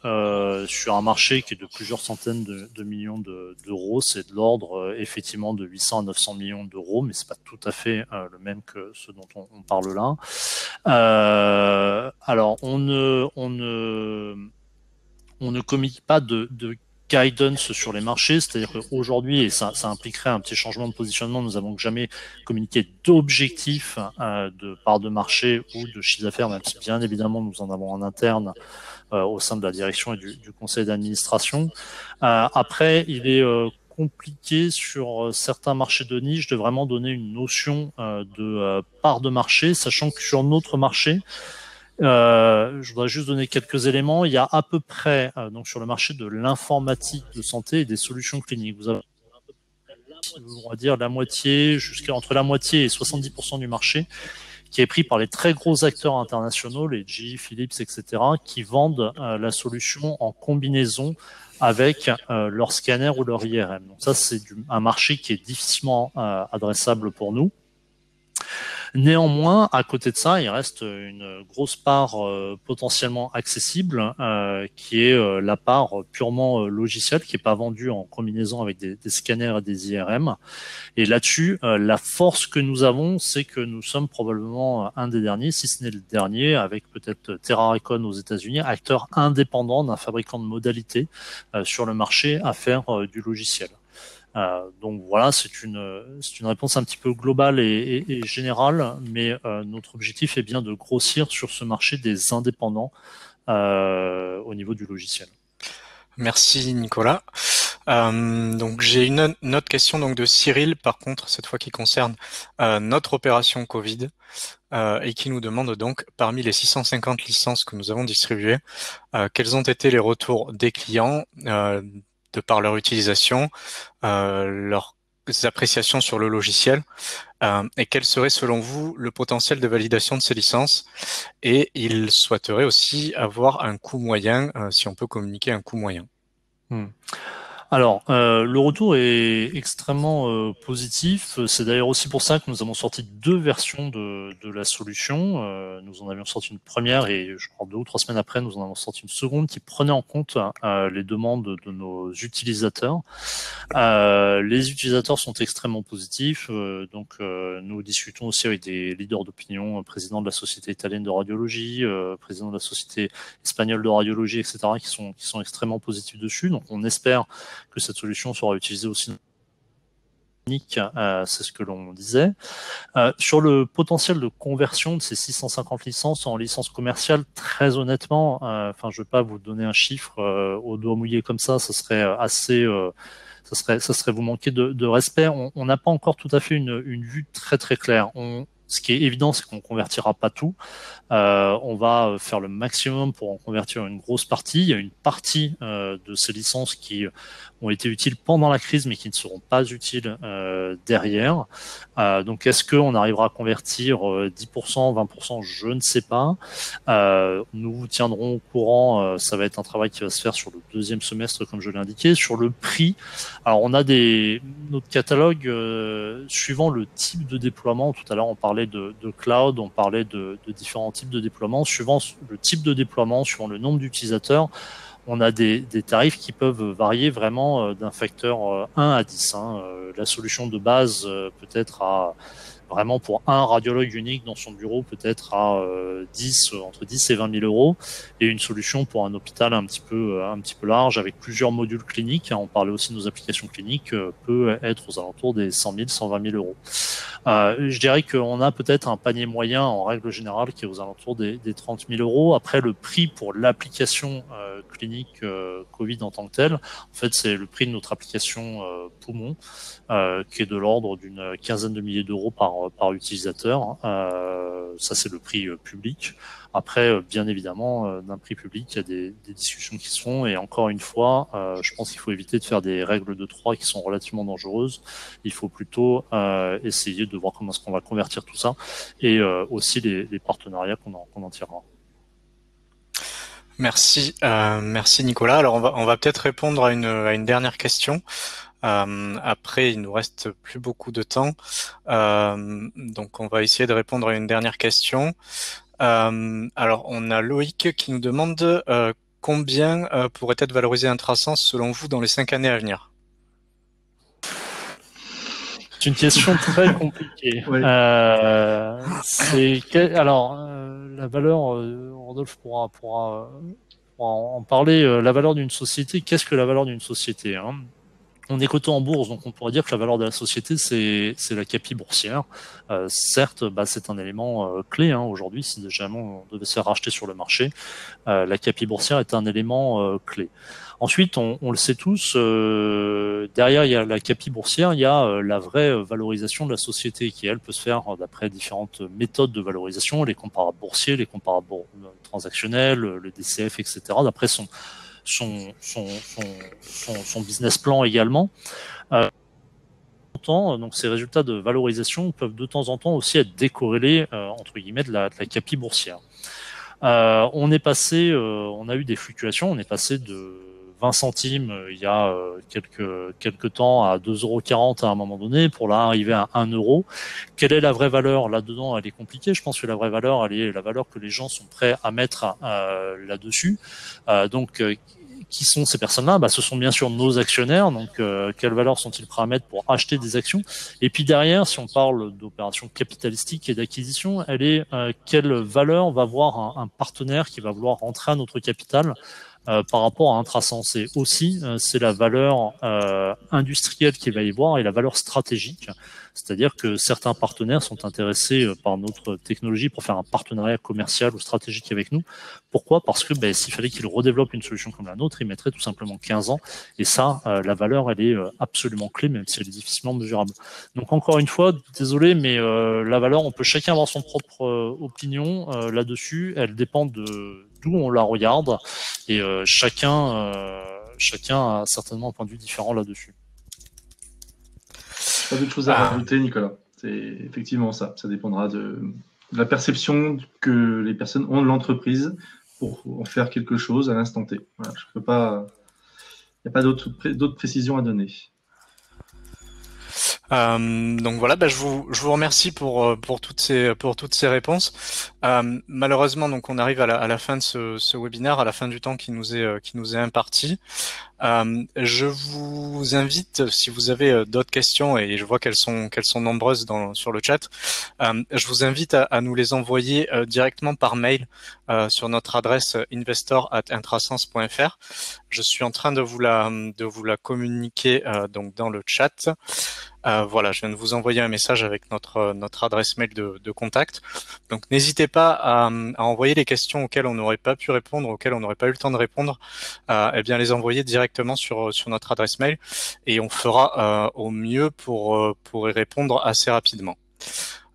sur un marché qui est de plusieurs centaines de millions d'euros. C'est de l'ordre effectivement de 800 à 900 millions d'euros, mais c'est pas tout à fait le même que ce dont on parle là. Alors on ne communique pas de guidance sur les marchés, c'est-à-dire qu'aujourd'hui, et ça impliquerait un petit changement de positionnement, nous n'avons jamais communiqué d'objectifs de part de marché ou de chiffre d'affaires, même si bien évidemment nous en avons en interne au sein de la direction et du conseil d'administration. Après, il est compliqué sur certains marchés de niche de vraiment donner une notion de part de marché, sachant que sur notre marché, je voudrais juste donner quelques éléments. Il y a à peu près, donc sur le marché de l'informatique de santé et des solutions cliniques, vous avez, on va dire, la moitié, entre la moitié et 70% du marché qui est pris par les très gros acteurs internationaux, les GE, Philips, etc., qui vendent la solution en combinaison avec leur scanner ou leur IRM. Donc ça, c'est un marché qui est difficilement adressable pour nous. Néanmoins, à côté de ça, il reste une grosse part potentiellement accessible, qui est la part purement logicielle, qui n'est pas vendue en combinaison avec des scanners et des IRM. Et là-dessus, la force que nous avons, c'est que nous sommes probablement un des derniers, si ce n'est le dernier, avec peut-être TerraRecon aux États-Unis, acteur indépendant d'un fabricant de modalités sur le marché à faire du logiciel. Donc voilà, c'est une réponse un petit peu globale et générale, mais notre objectif est bien de grossir sur ce marché des indépendants au niveau du logiciel. Merci Nicolas. Donc j'ai une autre question donc de Cyril, par contre cette fois qui concerne notre opération Covid et qui nous demande donc parmi les 650 licences que nous avons distribuées, quels ont été les retours des clients de par leur utilisation, leurs appréciations sur le logiciel, et quel serait selon vous le potentiel de validation de ces licences. Et il souhaiterait aussi avoir un coût moyen, si on peut communiquer un coût moyen. Alors, le retour est extrêmement positif. C'est d'ailleurs aussi pour ça que nous avons sorti 2 versions de la solution. Nous en avions sorti une première et je crois 2 ou 3 semaines après, nous en avons sorti une seconde qui prenait en compte les demandes de nos utilisateurs. Les utilisateurs sont extrêmement positifs. Donc, nous discutons aussi avec des leaders d'opinion, président de la Société italienne de radiologie, président de la Société espagnole de radiologie, etc., qui sont extrêmement positifs dessus. Donc, on espère que cette solution sera utilisée aussi c'est ce que l'on disait. Sur le potentiel de conversion de ces 650 licences en licences commerciales, très honnêtement, je ne vais pas vous donner un chiffre au doigt mouillé comme ça serait assez... ça serait vous manquer de respect. On n'a pas encore tout à fait une vue très très claire. Ce qui est évident, c'est qu'on convertira pas tout. On va faire le maximum pour en convertir une grosse partie. Il y a une partie de ces licences qui ont été utiles pendant la crise, mais qui ne seront pas utiles derrière. Donc, est-ce qu'on arrivera à convertir 10%, 20%? Je ne sais pas. Nous vous tiendrons au courant. Ça va être un travail qui va se faire sur le 2e semestre, comme je l'ai indiqué. Sur le prix, alors on a notre catalogue suivant le type de déploiement. Tout à l'heure, on parlait de cloud, on parlait de différents types de déploiement. Suivant le type de déploiement, suivant le nombre d'utilisateurs, on a des tarifs qui peuvent varier vraiment d'un facteur 1 à 10. La solution de base peut-être à vraiment pour un radiologue unique dans son bureau peut-être à entre 10 et 20 000 euros, et une solution pour un hôpital un petit peu large avec plusieurs modules cliniques, on parlait aussi de nos applications cliniques, peut être aux alentours des 100 000, 120 000 euros. Je dirais qu'on a peut-être un panier moyen en règle générale qui est aux alentours des 30 000 euros. Après, le prix pour l'application clinique Covid en tant que telle, en fait, c'est le prix de notre application Poumon, qui est de l'ordre d'une quinzaine de milliers d'euros par utilisateur. Ça, c'est le prix public. Après, bien évidemment, d'un prix public, il y a des discussions qui se font. Et encore une fois, je pense qu'il faut éviter de faire des règles de 3 qui sont relativement dangereuses. Il faut plutôt essayer de voir comment est-ce qu'on va convertir tout ça, et aussi les partenariats qu'on en tirera. Merci Nicolas. Alors on va peut-être répondre à une dernière question. Après, il nous reste plus beaucoup de temps, donc on va essayer de répondre à une dernière question. Alors, on a Loïc qui nous demande combien pourrait être valorisé Intrasense selon vous dans les 5 années à venir? C'est une question très compliquée. Oui. La valeur, Rodolphe pourra en parler. La valeur d'une société, qu'est-ce que la valeur d'une société, hein? On est coté en bourse, donc on pourrait dire que la valeur de la société, c'est la CAPI boursière. Certes, c'est un élément clé aujourd'hui. Si jamais on devait se faire racheter sur le marché, la CAPI boursière est un élément clé. Ensuite, on le sait tous, derrière il y a la CAPI boursière, il y a la vraie valorisation de la société qui, elle, peut se faire d'après différentes méthodes de valorisation, les comparables boursiers, les comparables transactionnels, le DCF, etc., d'après son business plan également. Donc ces résultats de valorisation peuvent de temps en temps aussi être décorrélés entre guillemets de la CAPI boursière. On a eu des fluctuations, on est passé de 20 centimes il y a quelques temps à 2,40 € à un moment donné, pour là arriver à 1 €. Quelle est la vraie valeur là-dedans? Elle est compliquée. Je pense que la vraie valeur, elle est la valeur que les gens sont prêts à mettre là-dessus. Donc, qui sont ces personnes-là? Ce sont bien sûr nos actionnaires. Donc, quelle valeur sont-ils prêts à mettre pour acheter des actions? Et puis derrière, si on parle d'opérations capitalistiques et d'acquisition, elle est quelle valeur va avoir un partenaire qui va vouloir rentrer à notre capital par rapport à Intrasens. Et aussi, c'est la valeur industrielle qu'il va y avoir et la valeur stratégique. C'est-à-dire que certains partenaires sont intéressés par notre technologie pour faire un partenariat commercial ou stratégique avec nous. Pourquoi? Parce que s'il fallait qu'ils redéveloppent une solution comme la nôtre, ils mettraient tout simplement 15 ans. Et ça, la valeur, elle est absolument clé, même si elle est difficilement mesurable. Donc encore une fois, désolé, mais la valeur, on peut chacun avoir son propre opinion là-dessus. Elle dépend d'où on la regarde. Et chacun a certainement un point de vue différent là-dessus. Pas d'autre chose à rajouter, Nicolas. C'est effectivement ça. Ça dépendra de la perception que les personnes ont de l'entreprise pour en faire quelque chose à l'instant T. Voilà, je peux pas. Il n'y a pas d'autres précisions à donner. Donc voilà, je vous remercie pour toutes ces réponses. Malheureusement, donc on arrive à la fin de ce webinaire, à la fin du temps qui nous est imparti. Je vous invite, si vous avez d'autres questions, et je vois qu'elles sont nombreuses sur le chat, je vous invite à nous les envoyer directement par mail sur notre adresse investor@intrasens.fr. Je suis en train de vous la communiquer donc dans le chat. Voilà, je viens de vous envoyer un message avec notre adresse mail de contact. Donc n'hésitez pas à envoyer les questions auxquelles on n'aurait pas pu répondre, auxquelles on n'aurait pas eu le temps de répondre, bien les envoyer directement sur notre adresse mail, et on fera au mieux pour y répondre assez rapidement.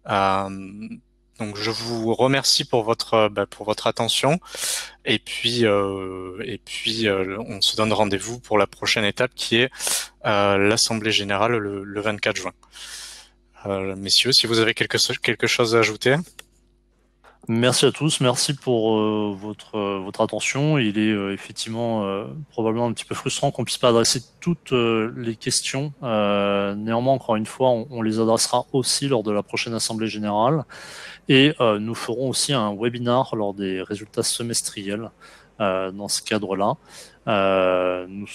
Donc je vous remercie pour votre attention, et puis on se donne rendez-vous pour la prochaine étape qui est l'Assemblée Générale le 24 juin. Messieurs, si vous avez quelque chose à ajouter. Merci à tous, merci pour votre attention. Il est effectivement probablement un petit peu frustrant qu'on puisse pas adresser toutes les questions. Néanmoins, encore une fois, on les adressera aussi lors de la prochaine Assemblée Générale. Et nous ferons aussi un webinar lors des résultats semestriels dans ce cadre-là. Nous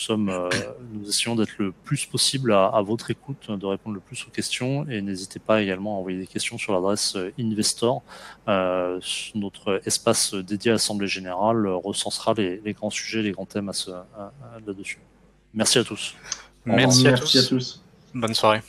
essayons d'être le plus possible à votre écoute, de répondre le plus aux questions, et n'hésitez pas également à envoyer des questions sur l'adresse Investor. Notre espace dédié à l'Assemblée Générale recensera les grands sujets, les grands thèmes là-dessus. Merci à tous. Merci à tous. Bonne soirée.